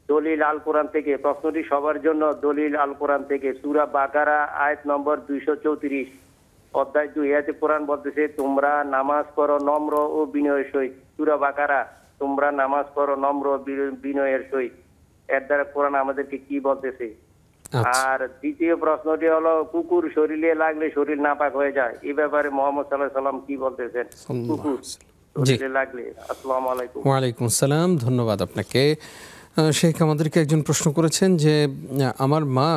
দলিল আল কোরআন থেকে, প্রশ্নটি সবার জন্য। দলিল আল কোরআন থেকে সূরা বাকারা আয়াত নম্বর 234 অধ্যায় 2 আয়াতে কোরআন বলতেছে, তোমরা নামাজ পড়ো নম্র ও বিনয়ের সহিত। সূরা বাকারা, তোমরা নামাজ পড়ো নম্র ও বিনয়ের সহিত। এর দ্বারা কোরআন আমাদেরকে কি বলতেছে? আর দ্বিতীয় প্রশ্নটি হলো, কুকুর শরীরে লাগলে শরীর নাপাক হয়ে যায়, এই ব্যাপারে মুহাম্মদ সাল্লাল্লাহু আলাইহি ওয়াসাল্লাম কি বলতেছেন কুকুর শরীরে লাগলে? আসসালামু আলাইকুম। ওয়া আলাইকুম আসসালাম, ধন্যবাদ আপনাকে। শেখ আমাদেরকে একজন প্রশ্ন করেছেন যে আমার মা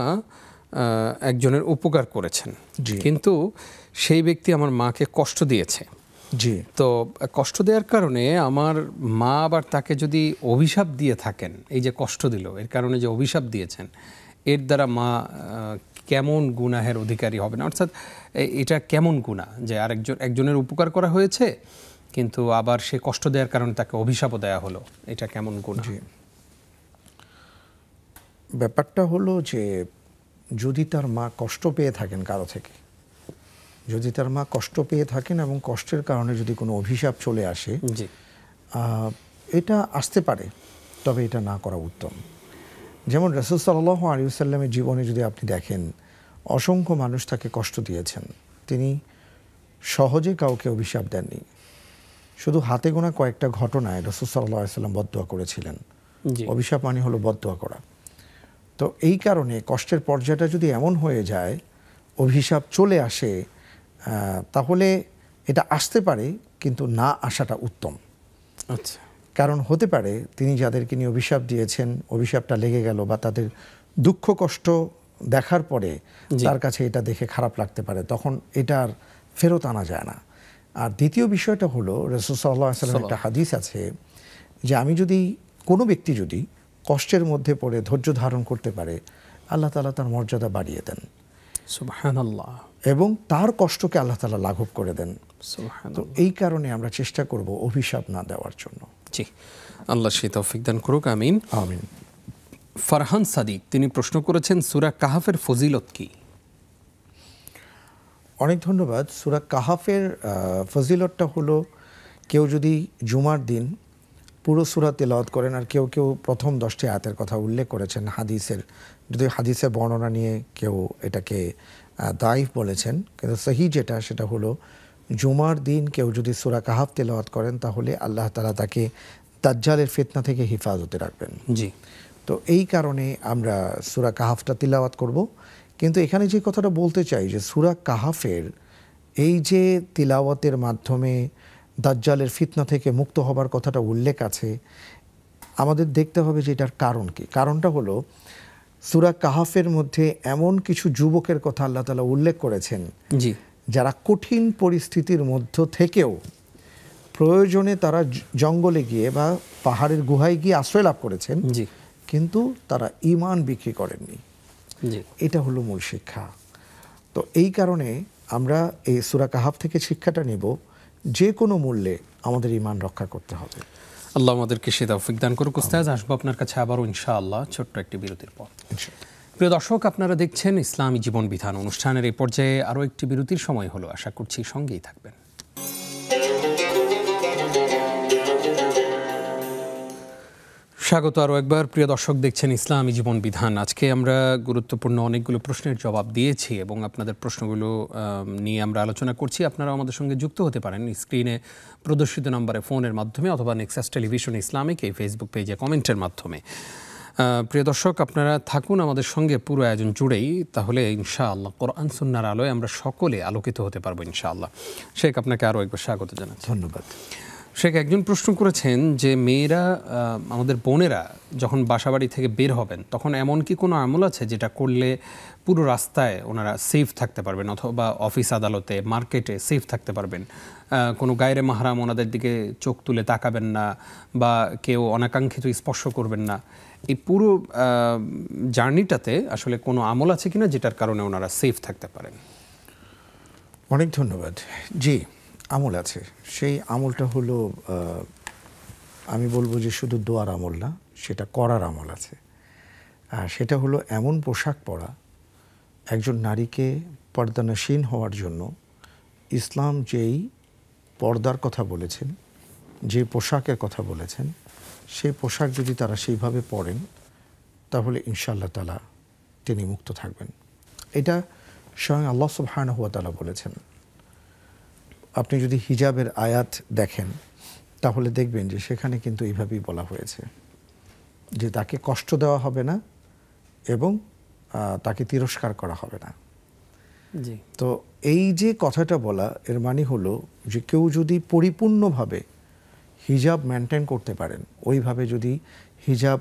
একজনের উপকার করেছেন, কিন্তু সেই ব্যক্তি আমার মাকে কষ্ট দিয়েছে। জি। তো কষ্ট দেওয়ার কারণে আমার মা আবার তাকে যদি অভিশাপ দিয়ে থাকেন, এই যে কষ্ট দিল এর কারণে যে অভিশাপ দিয়েছেন, এর দ্বারা মা কেমন গুনাহের অধিকারী হবেন? অর্থাৎ এটা কেমন গুনাহ যে একজনের উপকার করা হয়েছে কিন্তু আবার সে কষ্ট দেওয়ার কারণে তাকে অভিশাপও দেওয়া হলো, এটা কেমন গুনাহ? ব্যাপারটা হলো যে যদি তার মা কষ্ট পেয়ে থাকেন কারো থেকে, যদি তার মা কষ্ট পেয়ে থাকেন এবং কষ্টের কারণে যদি কোনো অভিশাপ চলে আসে, এটা আসতে পারে, তবে এটা না করা উত্তম। যেমন রাসূল সাল্লাল্লাহু আলাইহি ওয়াসাল্লামের জীবনে যদি আপনি দেখেন, অসংখ্য মানুষ তাকে কষ্ট দিয়েছেন, তিনি সহজে কাউকে অভিশাপ দেননি। শুধু হাতে গোনা কয়েকটা ঘটনায় রাসূল সাল্লাল্লাহু আলাইহি ওয়াসাল্লাম বদদুয়া করেছিলেন। অভিশাপ মানে হলো বদদুয়া করা। তো এই কারণে কষ্টের পর্যায়টা যদি এমন হয়ে যায়, অভিশাপ চলে আসে, তাহলে এটা আসতে পারে কিন্তু না আসাটা উত্তম। আচ্ছা। কারণ হতে পারে তিনি যাদেরকে নিয়ে অভিশাপ দিয়েছেন, অভিশাপটা লেগে গেল বা তাদের দুঃখ কষ্ট দেখার পরে তার কাছে এটা দেখে খারাপ লাগতে পারে, তখন এটা আর ফেরত আনা যায় না। আর দ্বিতীয় বিষয়টা হলো, রাসূল সাল্লাল্লাহু আলাইহি ওয়াসাল্লামের একটা হাদিস আছে যে কোনো ব্যক্তি যদি কষ্টের মধ্যে পড়ে ধৈর্য ধারণ করতে পারে, আল্লাহ তাআলা তার মর্যাদা বাড়িয়ে দেন। সুবহানাল্লাহ। এবং তার কষ্টকে আল্লাহ তাআলা লাঘব করে দেন। তো এই কারণে আমরা চেষ্টা করব অভিশাপ না দেওয়ার জন্য। জি, আল্লাহ সেই তৌফিক দান করুক। আমিন আমিন। ফারহান সাদিক তিনি প্রশ্ন করেছেন, সূরা কাহাফের ফজিলত কি? অনেক ধন্যবাদ। সূরা কাহাফের ফজিলতটা হলো, কেউ যদি জুমার দিন পুরো সূরা তেলাওয়াত করেন, আর কেউ কেউ প্রথম 10টি আয়াতের কথা উল্লেখ করেছেন যদি হাদিসের বর্ণনা নিয়ে কেউ এটাকে দাইফ বলেছেন, কিন্তু সহি সেটা হলো জুমার দিন কেউ যদি সূরা কাহাফ তেলাওয়াত করেন তাহলে আল্লাহ তাআলা তাকে দাজ্জালের ফিতনা থেকে হেফাজতে রাখবেন। জি। তো এই কারণে আমরা সূরা কাহাফটা তিলাওয়াত করব। কিন্তু এখানে যে কথাটা বলতে চাই যে সূরা কাহাফের এই যে তিলাওয়াতের মাধ্যমে দাজ্জালের ফিতনা থেকে মুক্ত হবার কথাটা উল্লেখ আছে, আমাদের দেখতে হবে যে এটার কারণ কি। কারণটা হলো, সূরা কাহাফের মধ্যে এমন কিছু যুবকের কথা আল্লাহ তাআলা উল্লেখ করেছেন যারা কঠিন পরিস্থিতির মধ্য থেকেও প্রয়োজনে তারা জঙ্গলে গিয়ে বা পাহাড়ের গুহায় গিয়ে আশ্রয় লাভ করেছেন, কিন্তু তারা ঈমান বিক্রি করেননি। এটা হলো মূল শিক্ষা। তো এই কারণে আমরা এই সূরা কাহাফ থেকে শিক্ষাটা নেব, যে কোনো মূল্যে আমাদের ঈমান রক্ষা করতে হবে। আল্লাহ আমাদেরকে সে তৌফিক দান করুক। উস্তাদ, আসবো আপনার কাছে আবারও ইনশাআল্লাহ ছোট্ট একটি বিরতির পর। প্রিয় দর্শক, আপনারা দেখছেন ইসলামী জীবন বিধান অনুষ্ঠানের এই পর্যায়ে আরও একটি বিরতির সময় হলো। আশা করছি সঙ্গেই থাকবেন। স্বাগত আরও একবার। প্রিয় দর্শক, দেখছেন ইসলামী জীবন বিধান। আজকে আমরা গুরুত্বপূর্ণ অনেকগুলো প্রশ্নের জবাব দিয়েছি এবং আপনাদের প্রশ্নগুলো নিয়ে আমরা আলোচনা করছি। আপনারা আমাদের সঙ্গে যুক্ত হতে পারেন স্ক্রিনে প্রদর্শিত নম্বরে ফোনের মাধ্যমে অথবা নেক্সাস টেলিভিশন ইসলামিক এই ফেসবুক পেজে কমেন্টের মাধ্যমে। প্রিয় দর্শক, আপনারা থাকুন আমাদের সঙ্গে পুরো আয়োজন জুড়েই, তাহলে ইনশাআল্লাহ কোরআন সুন্নাহর আলোয় আমরা সকলে আলোকিত হতে পারবো ইনশাআল্লাহ। শেখ, আপনাকে আরও একবার স্বাগত জানাচ্ছি। ধন্যবাদ। শেখ, একজন প্রশ্ন করেছেন যে মেয়েরা, আমাদের বোনেরা যখন বাসাবাড়ি থেকে বের হবেন তখন এমন কি কোনো আমল আছে যেটা করলে পুরো রাস্তায় ওনারা সেফ থাকতে পারবেন, অথবা অফিস আদালতে, মার্কেটে সেফ থাকতে পারবেন? কোনো গায়রে মাহরাম ওনাদের দিকে চোখ তুলে তাকাবেন না, বা কেউ অনাকাঙ্ক্ষিত স্পর্শ করবেন না। এই পুরো জার্নিটাতে আসলে কোনো আমল আছে কিনা যেটার কারণে ওনারা সেফ থাকতে পারেন? অনেক ধন্যবাদ। জি, আমল আছে। সেই আমলটা হলো, আমি বলবো যে শুধু দোয়ার আমল না, সেটা করার আমল আছে। আর সেটা হলো এমন পোশাক পরা, একজন নারীকে পর্দানশীন হওয়ার জন্য ইসলাম যেই পর্দার কথা বলেছেন, যে পোশাকের কথা বলেছেন, সেই পোশাক যদি তারা সেইভাবে পরেন তাহলে ইনশাআল্লাহ তাআলা তিনি মুক্ত থাকবেন। এটা স্বয়ং আল্লাহ সুবহানাহু ওয়া তাআলা বলেছেন। আপনি যদি হিজাবের আয়াত দেখেন তাহলে দেখবেন যে সেখানে কিন্তু এইভাবেই বলা হয়েছে যে তাকে কষ্ট দেওয়া হবে না এবং তাকে তিরস্কার করা হবে না। জি। তো এই যে কথাটা বলা, এর মানে হলো যে কেউ যদি পরিপূর্ণভাবে হিজাব মেনটেন করতে পারেন, ওইভাবে যদি হিজাব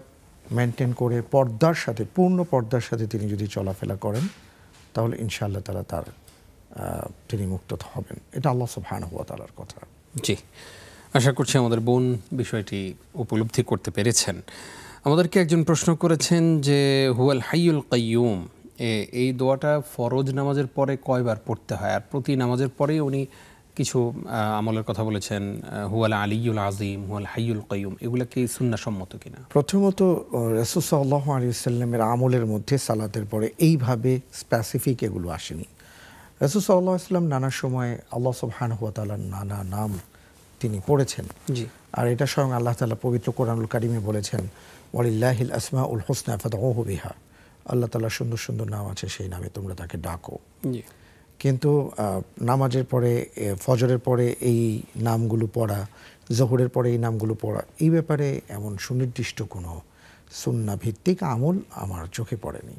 মেনটেন করে পর্দার সাথে, পূর্ণ পর্দার সাথে তিনি যদি চলাফেরা করেন তাহলে ইনশাআল্লাহ তাআলা তিনি মুক্ত হবেন। এটা আল্লাহ সুবহানাহু ওয়া তাআলার কথা। জি, আশা করছি আমাদের বোন বিষয়টি উপলব্ধি করতে পেরেছেন। আমাদেরকে একজন প্রশ্ন করেছেন যে হুয়াল হাইয়ুল কাইয়ুম, এই দোয়াটা ফরজ নামাজের পরে কয়বার পড়তে হয়? আর প্রতি নামাজের পরেই উনি কিছু আমলের কথা বলেছেন, হুয়াল আলিয়ুল আজিম, হুয়াল হাইয়ুল কাইয়ুম, এগুলো কি সুন্নাহসম্মত কিনা? প্রথমত রাসূল সাল্লাল্লাহু আলাইহি ওয়াসাল্লামের আমলের মধ্যে সালাতের পরে এইভাবে স্পেসিফিক এগুলো আসেনি। রাসূল সাল্লাল্লাহু আলাইহি ওয়াসাল্লাম নানা সময় আল্লাহ সুবহানাহু ওয়া তাআলার নানা নাম তিনি পড়েছেন। জি। আর এটা স্বয়ং আল্লাহ তাআলা পবিত্র কোরআনুল কারিমে বলেছেন, ওয়ালিল্লাহিল আসমাউল হুসনা ফাদউহু বিহা। আল্লাহ তাআলার সুন্দর সুন্দর নাম আছে, সেই নামে তোমরা তাকে ডাকো। জি। কিন্তু নামাজের পরে, ফজরের পরে এই নামগুলো পড়া, জোহরের পরে এই নামগুলো পড়া, এই ব্যাপারে এমন সুনির্দিষ্ট কোনো সুন্নাহ ভিত্তিক আমল আমার চোখে পড়েনি।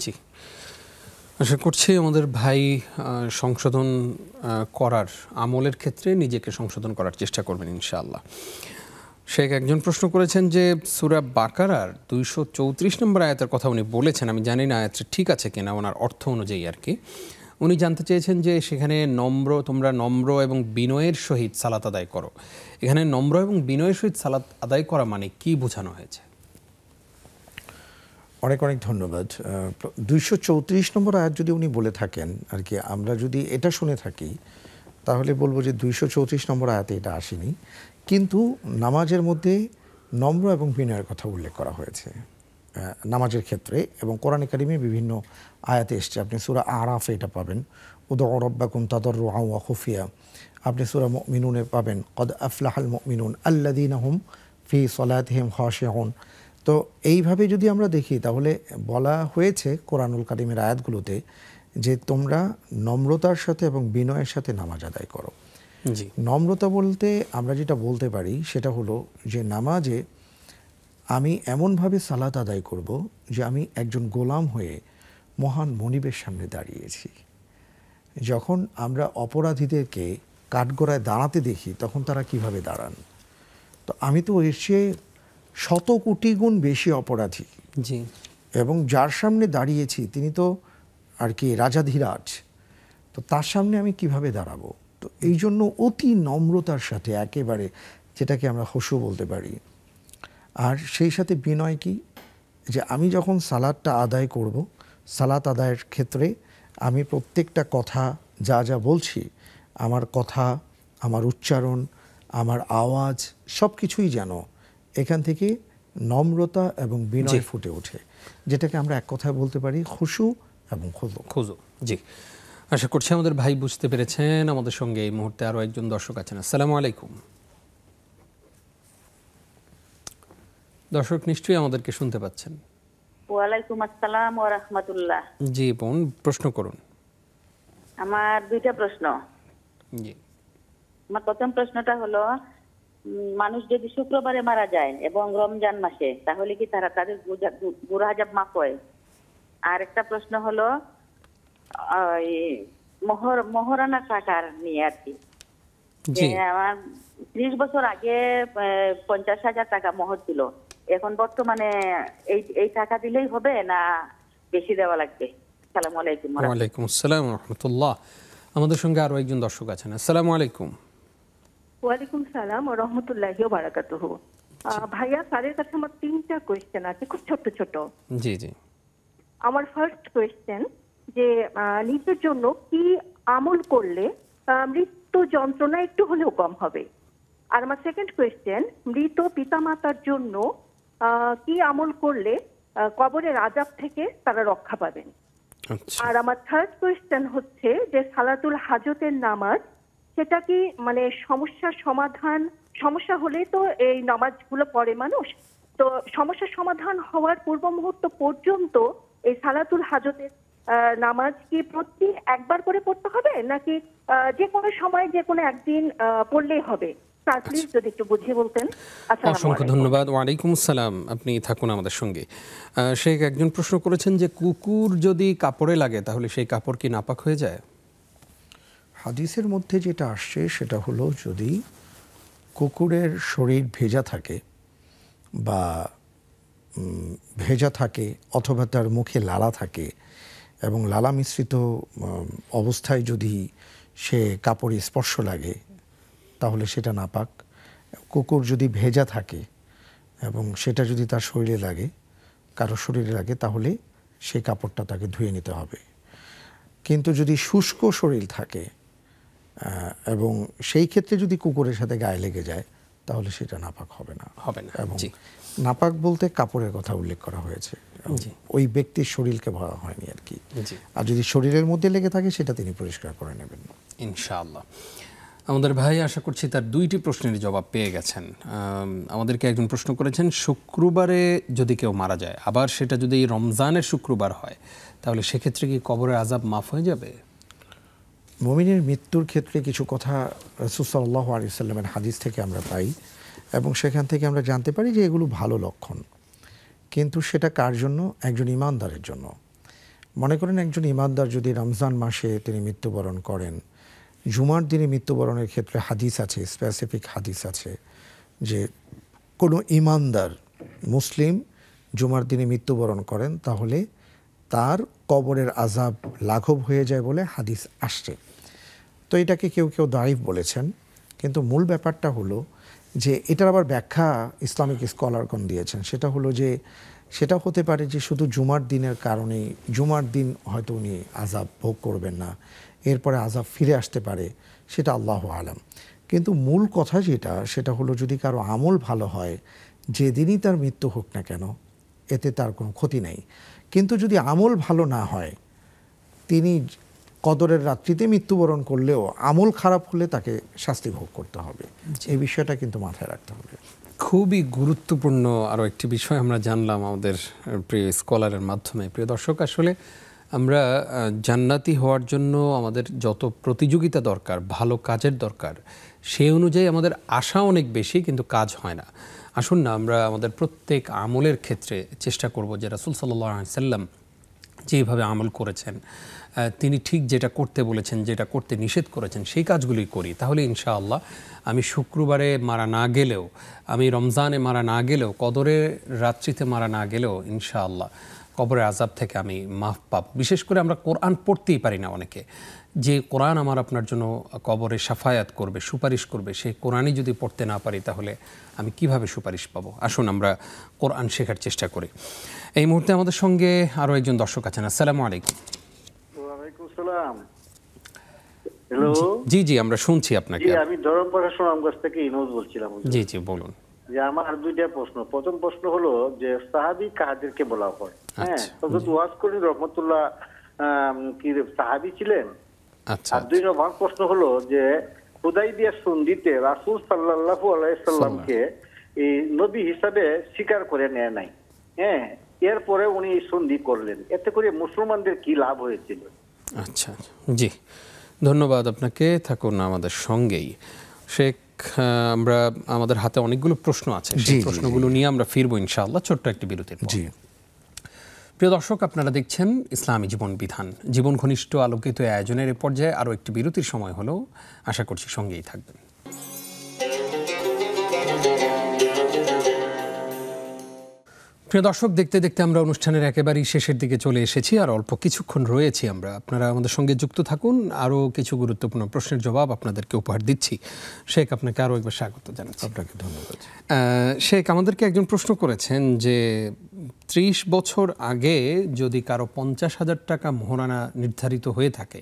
জি, আশা করছি আমাদের ভাই সংশোধন করার, আমলের ক্ষেত্রে নিজেকে সংশোধন করার চেষ্টা করবেন ইনশাআল্লাহ। শেখ, একজন প্রশ্ন করেছেন যে সূরা বাকারার 234 নম্বর আয়াতের কথা উনি বলেছেন, আমি জানি না আয়াতটা ঠিক আছে কিনা ওনার অর্থ অনুযায়ী আর কি। উনি জানতে চেয়েছেন যে সেখানে তোমরা নম্র এবং বিনয়ের সহিত সালাত আদায় করো, এখানে নম্র এবং বিনয়ের সহিত সালাত আদায় করা মানে কি বোঝানো হয়েছে? অনেক অনেক ধন্যবাদ। 234 নম্বর আয়াত যদি উনি বলে থাকেন আর কি, আমরা যদি এটা শুনে থাকি তাহলে বলবো যে 234 নম্বর আয়াতে এটা আসেনি, কিন্তু নামাজের মধ্যে নম্র এবং বিনয়ের কথা উল্লেখ করা হয়েছে নামাজের ক্ষেত্রে, এবং কোরআনে কারিমে বিভিন্ন আয়াতে এসছে। আপনি সূরা আরাফে এটা পাবেন, উদউ রাব্বাকুম তাদাররুআন ওয়া খুফিয়া। আপনি সূরা মুমিনুনে পাবেন, কদ আফলাহাল মুমিনুন আল্লাযীনা হুম ফি সলাতিহিম খাশিউন। তো এইভাবে যদি আমরা দেখি তাহলে বলা হয়েছে কোরআনুল কারিমের আয়াতগুলোতে যে তোমরা নম্রতার সাথে এবং বিনয়ের সাথে নামাজ আদায় করো। জি। নম্রতা বলতে আমরা যেটা বলতে পারি সেটা হলো যে নামাজে আমি এমনভাবে সালাত আদায় করব যে আমি একজন গোলাম হয়ে মহান মনিবের সামনে দাঁড়িয়েছি। যখন আমরা অপরাধীদেরকে কাঠগড়ায় দাঁড়াতে দেখি তখন তারা কিভাবে দাঁড়ান, তো আমি তো এর চেয়ে 100 কোটি গুণ বেশি অপরাধী। জি। এবং যার সামনে দাঁড়িয়েছি তিনি তো আর কি রাজাধিরাজ, তো তার সামনে আমি কিভাবে দাঁড়াবো? তো এই জন্য অতি নম্রতার সাথে, একেবারে যেটাকে আমরা হুশু বলতে পারি, আর সেই সাথে বিনয় কি, যে আমি যখন সালাতটা আদায় করব, সালাত আদায়ের ক্ষেত্রে আমি প্রত্যেকটা কথা যা যা বলছি, আমার কথা, আমার উচ্চারণ, আমার আওয়াজ সব কিছুই যেন এখান থেকে নম্রতা এবং বিনয় ফুটে ওঠে, যেটাকে আমরা এক কথায় বলতে পারি খুশু এবং খুজু। জি, আশা করছি আমাদের ভাই বুঝতে পেরেছেন। আমাদের সঙ্গে এই মুহূর্তে আরো একজন দর্শক আছেন। আসসালামু আলাইকুম। দর্শক নিশ্চয়ই আমাদেরকে শুনতে পাচ্ছেন। ওয়ালাইকুম আসসালাম ওয়া রাহমাতুল্লাহ। জি বোন, প্রশ্ন করুন। আমার দুইটা প্রশ্ন। জি। আমার প্রথম প্রশ্নটা হলো, মানুষ যদি শুক্রবারে মারা যায় এবং রমজান মাসে, তাহলে কি তাদের গুনাহ হাজাব মাফ হয়? আর একটা প্রশ্ন হলো মহারানা টাকার নিয়ে আর কি। আমার 30 বছর আগে 50,000 টাকা মোহর ছিল, এখন বর্তমানে এই টাকা দিলেই হবে না বেশি দেওয়া লাগবে? আসসালামু আলাইকুম। ওয়ালাইকুম আসসালাম ওয়া রাহমাতুল্লাহ। আমাদের সঙ্গে আরো একজন দর্শক আছেন। আসসালামু আলাইকুম। ওয়ালাইকুম সালাম ওয়া রাহমাতুল্লাহি ওয়া বারাকাতুহু। ভাইয়া, স্যারের কাছে আমার 3টা কোয়েশ্চেন আছে, খুব ছোট ছোট। জি জি। আমার ফার্স্ট কোয়েশ্চেন যে নিজের জন্য কি আমল করলে মৃত্যু যন্ত্রণা একটু হলেও কম হবে? আর আমার সেকেন্ড কোয়েশ্চেন, মৃত পিতামাতার জন্য কি আমল করলে কবরের আযাব থেকে তারা রক্ষা পাবেন? আর আমার থার্ড কোয়েশ্চেন হচ্ছে যে সালাতুল হাজতের নামাজ, সেটা কি মানে সমস্যা হলে তো এই নামাজগুলো পড়ে মানুষ, তো সমস্যার সমাধান হওয়ার পূর্ব মুহূর্ত পর্যন্ত এই সালাতুল হাজতের নামাজ কি প্রতি একবার করে পড়তে হবে, নাকি যে কোনো সময় যে কোনো একদিন পড়লেই হবে? প্লিজ যদি একটু বুঝিয়ে বলতেন। অসংখ্য ধন্যবাদ। ওয়ালাইকুম আসসালাম। আপনি থাকুন আমাদের সঙ্গে। শেখ একজন প্রশ্ন করেছেন যে কুকুর যদি কাপড়ে লাগে তাহলে সেই কাপড় কি নাপাক হয়ে যায়? হাদিসের মধ্যে যেটা আসছে সেটা হলো, যদি কুকুরের শরীর ভেজা থাকে বা ভেজা থাকে অথবা তার মুখে লালা থাকে এবং লালা মিশ্রিত অবস্থায় যদি সে কাপড়ে স্পর্শ লাগে তাহলে সেটা নাপাক। কুকুর যদি ভেজা থাকে এবং সেটা যদি তার শরীরে লাগে, কারো শরীরে লাগে, তাহলে সেই কাপড়টা তাকে ধুয়ে নিতে হবে। কিন্তু যদি শুষ্ক শরীর থাকে এবং সেই ক্ষেত্রে যদি কুকুরের সাথে গায়ে লেগে যায় তাহলে সেটা নাপাক হবে না। এবং নাপাক বলতে কাপড়ের কথা উল্লেখ করা হয়েছে, ওই ব্যক্তির শরীরকে ভরা হয়নি আর কি। আর যদি শরীরের মধ্যে লেগে থাকে সেটা তিনি পরিষ্কার করে নেবেন ইনশাআল্লাহ। আমাদের ভাই আশা করছি তার 2টি প্রশ্নের জবাব পেয়ে গেছেন। আমাদেরকে একজন প্রশ্ন করেছেন, শুক্রবারে যদি কেউ মারা যায়, আবার সেটা যদি রমজানের শুক্রবার হয়, তাহলে সেক্ষেত্রে কি কবরের আযাব মাফ হয়ে যাবে? মুমিনের মৃত্যুর ক্ষেত্রে কিছু কথা রাসূল সাল্লাল্লাহু আলাইহি ওয়াসাল্লামের হাদিস থেকে আমরা পাই এবং সেখান থেকে আমরা জানতে পারি যে এগুলো ভালো লক্ষণ। কিন্তু সেটা কার জন্য? একজন ঈমানদারের জন্য। মনে করেন একজন ঈমানদার যদি রমজান মাসে তিনি মৃত্যুবরণ করেন, জুমার দিনে মৃত্যুবরণের ক্ষেত্রে হাদিস আছে, স্পেসিফিক হাদিস আছে যে কোনো ঈমানদার মুসলিম জুমার দিনে মৃত্যুবরণ করেন তাহলে তার কবরের আযাব লাঘব হয়ে যায় বলে হাদিস আসছে। তো এটাকে কেউ কেউ দাঈফ বলেছেন, কিন্তু মূল ব্যাপারটা হলো যে এটার আবার ব্যাখ্যা ইসলামিক স্কলারগণ দিয়েছেন। সেটা হলো যে সেটা হতে পারে যে শুধু জুমার দিনের কারণেই, জুমার দিন হয়তো উনি আযাব ভোগ করবেন না, এরপরে আযাব ফিরে আসতে পারে, সেটা আল্লাহু আলাম। কিন্তু মূল কথা যেটা, সেটা হলো যদি কারো আমল ভালো হয়, যেদিনই তার মৃত্যু হোক না কেন, এতে তার কোনো ক্ষতি নেই। কিন্তু যদি আমল ভালো না হয়, তিনি কদরের রাত্রিতে মৃত্যুবরণ করলেও আমল খারাপ হলে তাকে শাস্তি ভোগ করতে হবে। এই বিষয়টা কিন্তু মাথায় রাখতে হবে। খুবই গুরুত্বপূর্ণ আরও একটি বিষয় আমরা জানলাম আমাদের প্রিয় স্কলারের মাধ্যমে। প্রিয় দর্শক, আসলে আমরা জান্নাতি হওয়ার জন্য আমাদের যত প্রতিযোগিতা দরকার, ভালো কাজের দরকার, সেই অনুযায়ী আমাদের আশা অনেক বেশি, কিন্তু কাজ হয় না। আসুন না আমরা আমাদের প্রত্যেক আমলের ক্ষেত্রে চেষ্টা করব যে রাসূল সাল্লাল্লাহু আলাইহি সাল্লাম যেভাবে আমল করেছেন, তিনি ঠিক যেটা করতে বলেছেন, যেটা করতে নিষেধ করেছেন, সেই কাজগুলি করি। তাহলে ইনশাআল্লাহ আমি শুক্রবারে মারা না গেলেও, আমি রমজানে মারা না গেলেও, কদরের রাত্রিতে মারা না গেলেও ইনশাআল্লাহ কবরের আযাব থেকে আমি মাফ পাব। বিশেষ করে আমরা কোরআন পড়তেই পারি না অনেকে, যে কোরআন আমার আপনার জন্য কবরে শাফায়াত করবে, সুপারিশ করবে, সেই কোরআনই যদি পড়তে না পারি তাহলে আমি কিভাবে সুপারিশ পাবো? আসুন আমরা কোরআন শেখার চেষ্টা করি। এই মুহূর্তে আমাদের সঙ্গে আরও একজন দর্শক আছেন। আসসালামু আলাইকুম। ওয়ালাইকুম আসসালাম। হ্যালো। জি জি, আমরা শুনছি আপনাকে। আমি ধরমপাড়া সোনামগঞ্জ থেকে ইনোজ বলছিলাম। জি জি, বলুন। যে আমার দুইটা প্রশ্ন। প্রথম প্রশ্ন হলো যে সাহাবী কাদেরকে বলা হয়? হ্যাঁ, হযরত ওয়াসকরী রহমাতুল্লাহ কি সাহাবী ছিলেন? আচ্ছা। আর 2 নম্বর প্রশ্ন হলো যে হুদাইবিয়া সন্ধিতে রাসূল সাল্লাল্লাহু আলাইহি সাল্লামকে এই নবী হিসাবে স্বীকার করে নেয় নাই, হ্যাঁ, এরপরে উনি সন্ধি করলেন, এতে করে মুসলমানদের কি লাভ হয়েছিল? আচ্ছা, জি, ধন্যবাদ আপনাকে। থাকুন আমাদের সঙ্গেই। শেখ, আমরা আমাদের হাতে অনেকগুলো প্রশ্ন আছে, সেই প্রশ্নগুলো নিয়ে আমরা ফিরবো ইনশাআল্লাহ ছোট্ট একটি বিরতির পর। জি, প্রিয় দর্শক, আপনারা দেখছেন ইসলামী জীবন বিধান, জীবন ঘনিষ্ঠ আলোকিত আয়োজনের এ পর্যায়ে আরও একটি বিরতির সময় হলো। আশা করছি সঙ্গেই থাকবেন। প্রিয় দর্শক, দেখতে দেখতে আমরা অনুষ্ঠানের একেবারেই শেষের দিকে চলে এসেছি, আর অল্প কিছুক্ষণ রয়েছি আমরা। আপনারা আমাদের সঙ্গে যুক্ত থাকুন, আরও কিছু গুরুত্বপূর্ণ প্রশ্নের জবাব আপনাদেরকে উপহার দিচ্ছি। শেখ, আপনাকে আরও একবার স্বাগত জানাচ্ছি। আপনাকে ধন্যবাদ। শেখ, আমাদেরকে একজন প্রশ্ন করেছেন যে 30 বছর আগে যদি কারো 50,000 টাকা মোহরানা নির্ধারিত হয়ে থাকে,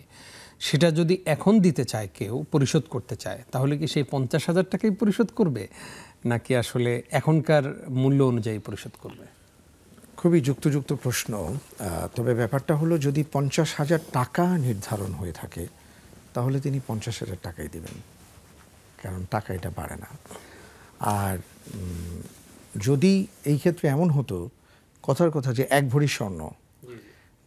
সেটা যদি এখন দিতে চায়, কেউ পরিশোধ করতে চায়, তাহলে কি সেই 50,000 টাকাই পরিশোধ করবে, নাকি আসলে এখনকার মূল্য অনুযায়ী পরিশোধ করবে? খুবই যুক্তিযুক্ত প্রশ্ন। তবে ব্যাপারটা হলো, যদি 50,000 টাকা নির্ধারণ হয়ে থাকে তাহলে তিনি 50,000 টাকাই দেবেন, কারণ টাকা এটা বাড়ে না। আর যদি এই ক্ষেত্রে এমন হতো, কথার কথা যে 1 ভরি স্বর্ণ,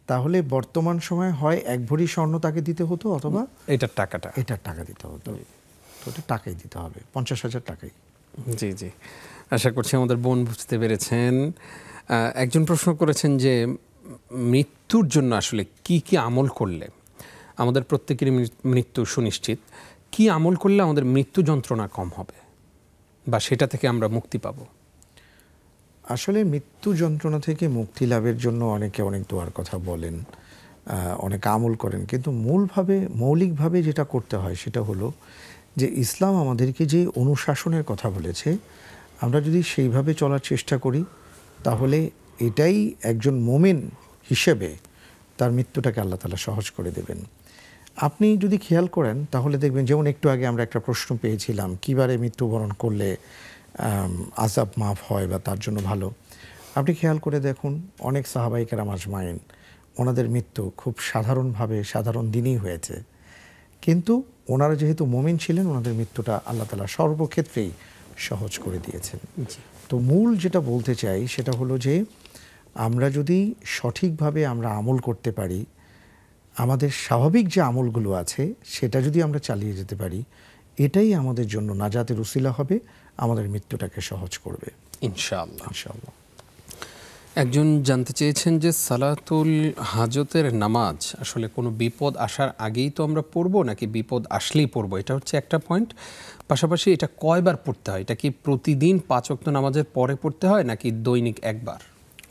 তাহলে বর্তমান সময়ে হয় 1 ভরি স্বর্ণ তাকে দিতে হতো, অথবা এটার টাকা দিতে হতো। তো এটা টাকাই দিতে হবে, 50,000 টাকাই। জি জি, আশা করছি আমাদের বোন বুঝতে পেরেছেন। একজন প্রশ্ন করেছেন যে মৃত্যুর জন্য আসলে কি কি আমল করলে, আমাদের প্রত্যেকেরই মৃত্যু সুনিশ্চিত, কি আমল করলে আমাদের মৃত্যু যন্ত্রণা কম হবে বা সেটা থেকে আমরা মুক্তি পাব? আসলে মৃত্যু যন্ত্রণা থেকে মুক্তি লাভের জন্য অনেকে অনেক দোয়ার কথা বলেন, অনেক আমল করেন, কিন্তু মৌলিকভাবে যেটা করতে হয় সেটা হলো যে ইসলাম আমাদেরকে যে অনুশাসনের কথা বলেছে, আমরা যদি সেইভাবে চলার চেষ্টা করি, তাহলে এটাই একজন মুমিন হিসেবে তার মৃত্যুটাকে আল্লাহ তাআলা সহজ করে দেবেন। আপনি যদি খেয়াল করেন তাহলে দেখবেন, যেমন একটু আগে আমরা একটা প্রশ্ন পেয়েছিলাম, কিবারে মৃত্যুবরণ করলে আযাব মাফ হয় বা তার জন্য ভালো। আপনি খেয়াল করে দেখুন, অনেক সাহাবায়ে কেরাম আজমাইন, ওনাদের মৃত্যু খুব সাধারণ দিনেই হয়েছে, কিন্তু ওনারা যেহেতু মুমিন ছিলেন, ওনাদের মৃত্যুটা আল্লাহ তাআলা সর্বক্ষেত্রেই সহজ করে দিয়েছেন। তো মূল যেটা বলতে চাই সেটা হলো যে আমরা যদি সঠিকভাবে আমরা আমল করতে পারি, আমাদের স্বাভাবিক যে আমলগুলো আছে সেটা যদি আমরা চালিয়ে যেতে পারি, এটাই আমাদের জন্য নাজাতের উসিলা হবে, আমাদের মৃত্যুটাকে সহজ করবে ইনশাআল্লাহ। একজন জানতে চেয়েছেন যে সালাতুল হাজতের নামাজ আসলে কোনো বিপদ আসার আগেই তো আমরা পড়বো, নাকি বিপদ আসলেই পড়বো? এটা হচ্ছে একটা পয়েন্ট। পাশাপাশি এটা কয়বার পড়তে হয়? এটা কি প্রতিদিন 5 ওয়াক্ত নামাজের পরে পড়তে হয়, নাকি দৈনিক একবার?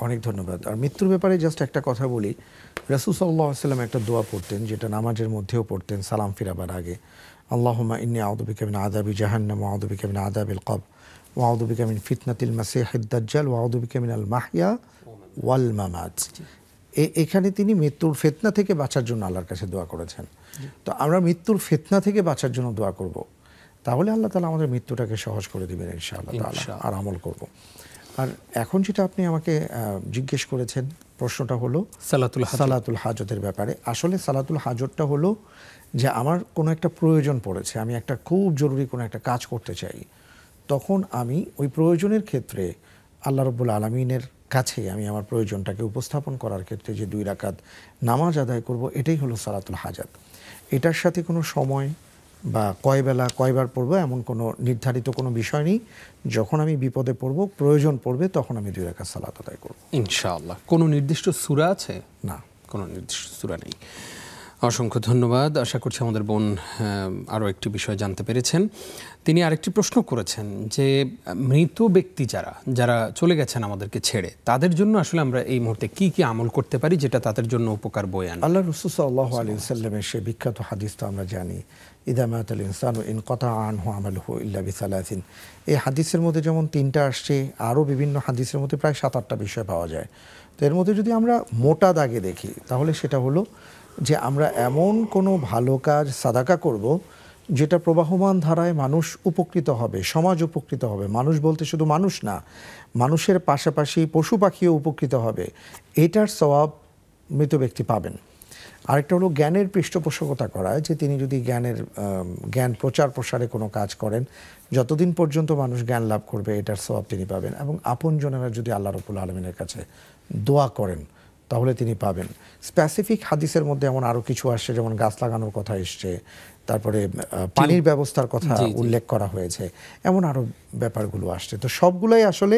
অনেক ধন্যবাদ। আর মৃত্যুর ব্যাপারে জাস্ট একটা কথা বলি, রাসূল সাল্লাল্লাহু আলাইহি ওয়াসাল্লাম একটা দোয়া পড়তেন, যেটা নামাজের মধ্যেও পড়তেন সালাম ফিরাবার আগে। আল্লাহুম্মা ইন্নী আউযু বিকা মিন আযাবি জাহান্নাম ওয়া আউযু বিকা মিন আযাবিল কবর ওয়া আউযু বিকা মিন ফিতনাতিল মাসীহিদ দাজ্জাল ওয়া আউযু বিকা মিনাল মাহইয়া ওয়াল মামাত। এখানে তিনি মৃত্যুর ফিতনা থেকে বাঁচার জন্য আল্লাহর কাছে দোয়া করেছেন। তো আমরা মৃত্যুর ফিতনা থেকে বাঁচার জন্য দোয়া করব, তাহলে আল্লাহ তাআলা আমাদের মৃত্যুটাকে সহজ করে দিবেন ইনশাআল্লাহ তাআলা, আর আমল করব। আর এখন যেটা আপনি আমাকে জিজ্ঞেস করেছেন, প্রশ্নটা হলো সালাতুল হাজতের ব্যাপারে। আসলে সালাতুল হাজতটা হলো যে আমার কোনো একটা প্রয়োজন পড়েছে, আমি একটা খুব জরুরি কোনো একটা কাজ করতে চাই, তখন আমি ওই প্রয়োজনের ক্ষেত্রে আল্লাহ রাব্বুল আলামিনের কাছে আমি আমার প্রয়োজনটাকে উপস্থাপন করার ক্ষেত্রে যে 2 রাকাত নামাজ আদায় করব, এটাই হলো সালাতুল হাজাত। এটার সাথে কোনো সময় বা কয়বেলা কয়বার পড়বো এমন কোনো নির্ধারিত কোনো বিষয় নেই। যখন আমি বিপদে পড়ব, প্রয়োজন পড়বে, তখন আমি 2 রাকাত সালাত আদায় করব ইনশাআল্লাহ। কোনো নির্দিষ্ট সূরা আছে? না, কোনো নির্দিষ্ট সূরা নেই। অসংখ্য ধন্যবাদ। আশা করছি আমাদের বোন আরও একটি বিষয় জানতে পেরেছেন। তিনি আরেকটি প্রশ্ন করেছেন যে মৃত ব্যক্তি যারা চলে গেছেন আমাদেরকে ছেড়ে, তাদের জন্য আসলে আমরা এই মুহূর্তে কি কি আমল করতে পারি যেটা তাদের জন্য উপকার বয়ে আনে? আল্লাহ রাসূল সাল্লাল্লাহু আলাইহি ওয়াসাল্লামের সেই বিখ্যাত হাদিস তো আমরা জানি, ইযা মাতাল ইনসানু ইনকাতা আনহু আমালুহু ইল্লা বিসালাসিন। এই হাদিসের মধ্যে যেমন 3টা আসছে, আরও বিভিন্ন হাদিসের মধ্যে প্রায় 7-8টা বিষয় পাওয়া যায়। তো এর মধ্যে যদি আমরা মোটা দাগে দেখি, তাহলে সেটা হলো যে আমরা এমন কোনো ভালো কাজ সাদাকা করব যেটা প্রবাহমান ধারায় মানুষ উপকৃত হবে, সমাজ উপকৃত হবে। মানুষ বলতে শুধু মানুষ না, মানুষের পাশাপাশি পশু পাখিও উপকৃত হবে, এটার সওয়াব মৃত ব্যক্তি পাবেন। আরেকটা হলো জ্ঞানের পৃষ্ঠপোষকতা করা, যে তিনি যদি জ্ঞান প্রচার প্রসারে কোনো কাজ করেন, যতদিন পর্যন্ত মানুষ জ্ঞান লাভ করবে এটার সওয়াব তিনি পাবেন। এবং আপনজনেরা যদি আল্লাহ রাব্বুল আলামিনের কাছে দোয়া করেন তাহলে তিনি পাবেন। স্পেসিফিক হাদিসের মধ্যে এমন আরও কিছু আসছে, যেমন গাছ লাগানোর কথা এসছে, তারপরে পানির ব্যবস্থার কথা উল্লেখ করা হয়েছে, এমন আরও ব্যাপারগুলো আসছে। তো সবগুলোই আসলে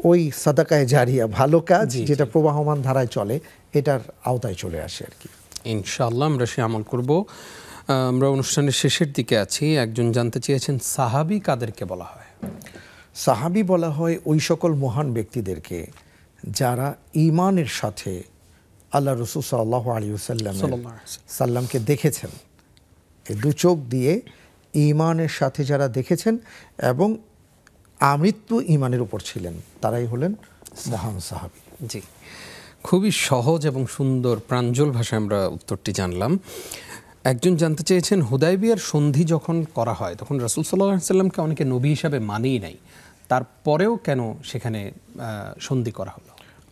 ওই সাদাকায়ে জারিয়া, ভালো কাজ যেটা প্রবাহমান ধারায় চলে, এটার আওতায় চলে আসে আর কি। ইনশাআল্লাহ আমরা সে আমল করব। আমরা অনুষ্ঠানের শেষের দিকে আছি। একজন জানতে চেয়েছেন সাহাবী কাদেরকে বলা হয়? সাহাবী বলা হয় ওই সকল মহান ব্যক্তিদেরকে যারা ঈমানের সাথে আল্লাহ রাসূল সাল্লাল্লাহু আলাইহি সাল্লামকে দেখেছেন, এই দু চোখ দিয়ে ঈমানের সাথে যারা দেখেছেন এবং আমৃত্যু ঈমানের উপর ছিলেন, তারাই হলেন মহান সাহাবী। জি, খুবই সহজ এবং সুন্দর প্রাঞ্জল ভাষায় আমরা উত্তরটি জানলাম। একজন জানতে চেয়েছেন হুদায়বিয়ার সন্ধি যখন করা হয় তখন রাসূল সাল্লাল্লাহু আলাইহি সাল্লামকে অনেকে নবী হিসাবে মানেই নাই, তারপরেও কেন সেখানে সন্ধি করা হলো?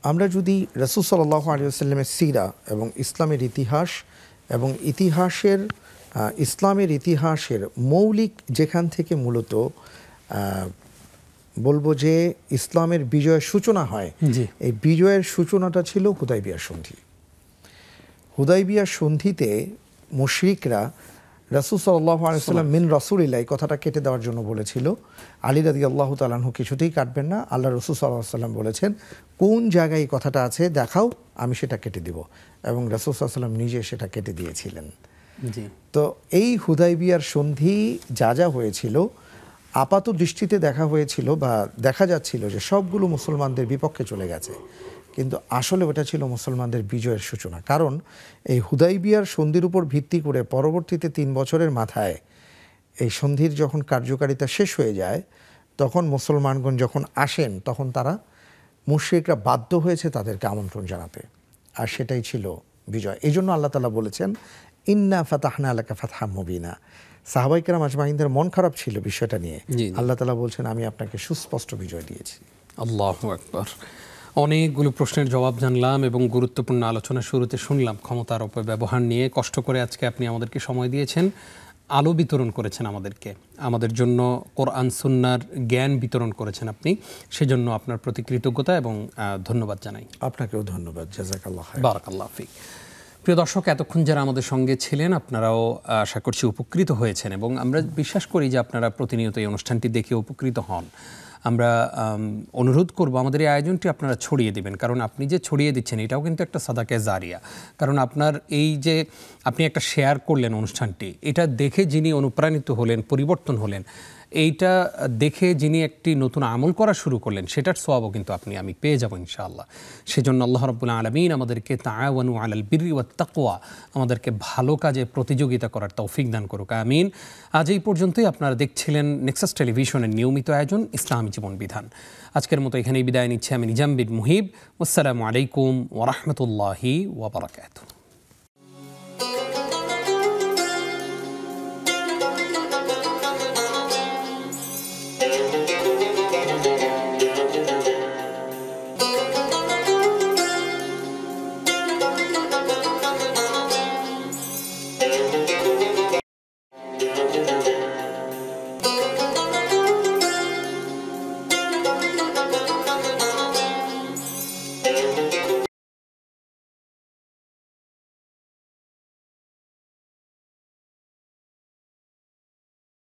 আমরা যদি রাসূল সাল্লাল্লাহু আলাইহি ওয়াসাল্লামের সিরা এবং ইসলামের ইতিহাস এবং ইসলামের ইতিহাসের মৌলিক যেখান থেকে মূলত বলবো যে ইসলামের বিজয়ের সূচনা হয়, এই বিজয়ের সূচনাটা ছিল হুদায়বিয়ার সন্ধি। হুদায়বিয়ার সন্ধিতে মুশরিকরা রাসূল সাল্লাল্লাহু আলাইহি ওয়াসাল্লাম মিন রাসূলিল্লাহ কথাটা কেটে দেওয়ার জন্য বলেছিল। আলী রাদিয়াল্লাহু তাআলা আনহু কিছুতেই কাটবেন না। আল্লাহ রাসূল সাল্লাল্লাহু আলাইহি ওয়াসাল্লাম বলেছেন, কোন জায়গায় এই কথাটা আছে দেখাও, আমি সেটা কেটে দিব। এবং রাসূল সাল্লাল্লাহু আলাইহি ওয়াসাল্লাম নিজে সেটা কেটে দিয়েছিলেন। তো এই হুদায়বিয়ার সন্ধি যা হয়েছিল, আপাত দৃষ্টিতে দেখা হয়েছিল বা দেখা যাচ্ছিল যে সবগুলো মুসলমানদের বিপক্ষে চলে গেছে, কিন্তু আসলে ওটা ছিল মুসলমানদের বিজয়ের সূচনা। কারণ এই হুদায়বিয়ার সন্ধির উপর ভিত্তি করে পরবর্তীতে 3 বছরের মাথায় এই সন্ধির যখন কার্যকারিতা শেষ হয়ে যায়, তখন মুসলমানগণ যখন আসেন, তখন তারা মুশরিকরা বাধ্য হয়েছে তাদেরকে আমন্ত্রণ জানাতে, আর সেটাই ছিল বিজয়। এই জন্য আল্লাহ তাআলা বলেছেন, ইন্না ফাতাহনা লাকা ফাতহাম মুবিনা। সাহাবায়ে কেরাম আজমাইনদের মন খারাপ ছিল বিষয়টা নিয়ে। আল্লাহ তাআলা বলছেন, আমি আপনাকে সুস্পষ্ট বিজয় দিয়েছি। আল্লাহু আকবার। অনেকগুলো প্রশ্নের জবাব জানলাম এবং গুরুত্বপূর্ণ আলোচনা শুরুতে শুনলাম ক্ষমতার অপব্যবহার নিয়ে। কষ্ট করে আজকে আপনি আমাদেরকে সময় দিয়েছেন, আলো বিতরণ করেছেন আমাদের জন্য, কোরআন সুন্নাহর জ্ঞান বিতরণ করেছেন আপনি, সেজন্য আপনার প্রতি কৃতজ্ঞতা এবং ধন্যবাদ জানাই। আপনাকেও ধন্যবাদ। জাযাকাল্লাহ খাইর। বারাকাল্লাহ ফিক। প্রিয় দর্শক, এতক্ষণ যারা আমাদের সঙ্গে ছিলেন আপনারাও আশা করছি উপকৃত হয়েছেন এবং আমরা বিশ্বাস করি যে আপনারা প্রতিনিয়ত এই অনুষ্ঠানটি দেখে উপকৃত হন। আমরা অনুরোধ করব আমাদের এই আয়োজনটি আপনারা ছড়িয়ে দিবেন, কারণ আপনি যে ছড়িয়ে দিচ্ছেন এটাও কিন্তু একটা সাদাকায়ে জারিয়া। কারণ আপনার এই যে আপনি একটা শেয়ার করলেন অনুষ্ঠানটি, এটা দেখে যিনি অনুপ্রাণিত হলেন, পরিবর্তন হলেন, এইটা দেখে যিনি একটি নতুন আমল করা শুরু করলেন, সেটার সওয়াবও কিন্তু আমি পেয়ে যাব ইনশাআল্লাহ। সেজন্য আল্লাহ রাব্বুল আলামিন আমাদেরকে তাআওয়ানু আলাল বিররি ওয়াত তাকওয়া, আমাদেরকে ভালো কাজে প্রতিযোগিতা করার তৌফিক দান করুক, আমিন। আজ এই পর্যন্তই। আপনারা দেখছিলেন নেক্সাস টেলিভিশনের নিয়মিত আয়োজন ইসলামী জীবন বিধান। আজকের মতো এখানেই বিদায় নিচ্ছি আমি নিজাম বিন মুহিব। আসসালামু আলাইকুম ওয়া রাহমাতুল্লাহি ওয়া বারাকাতুহু।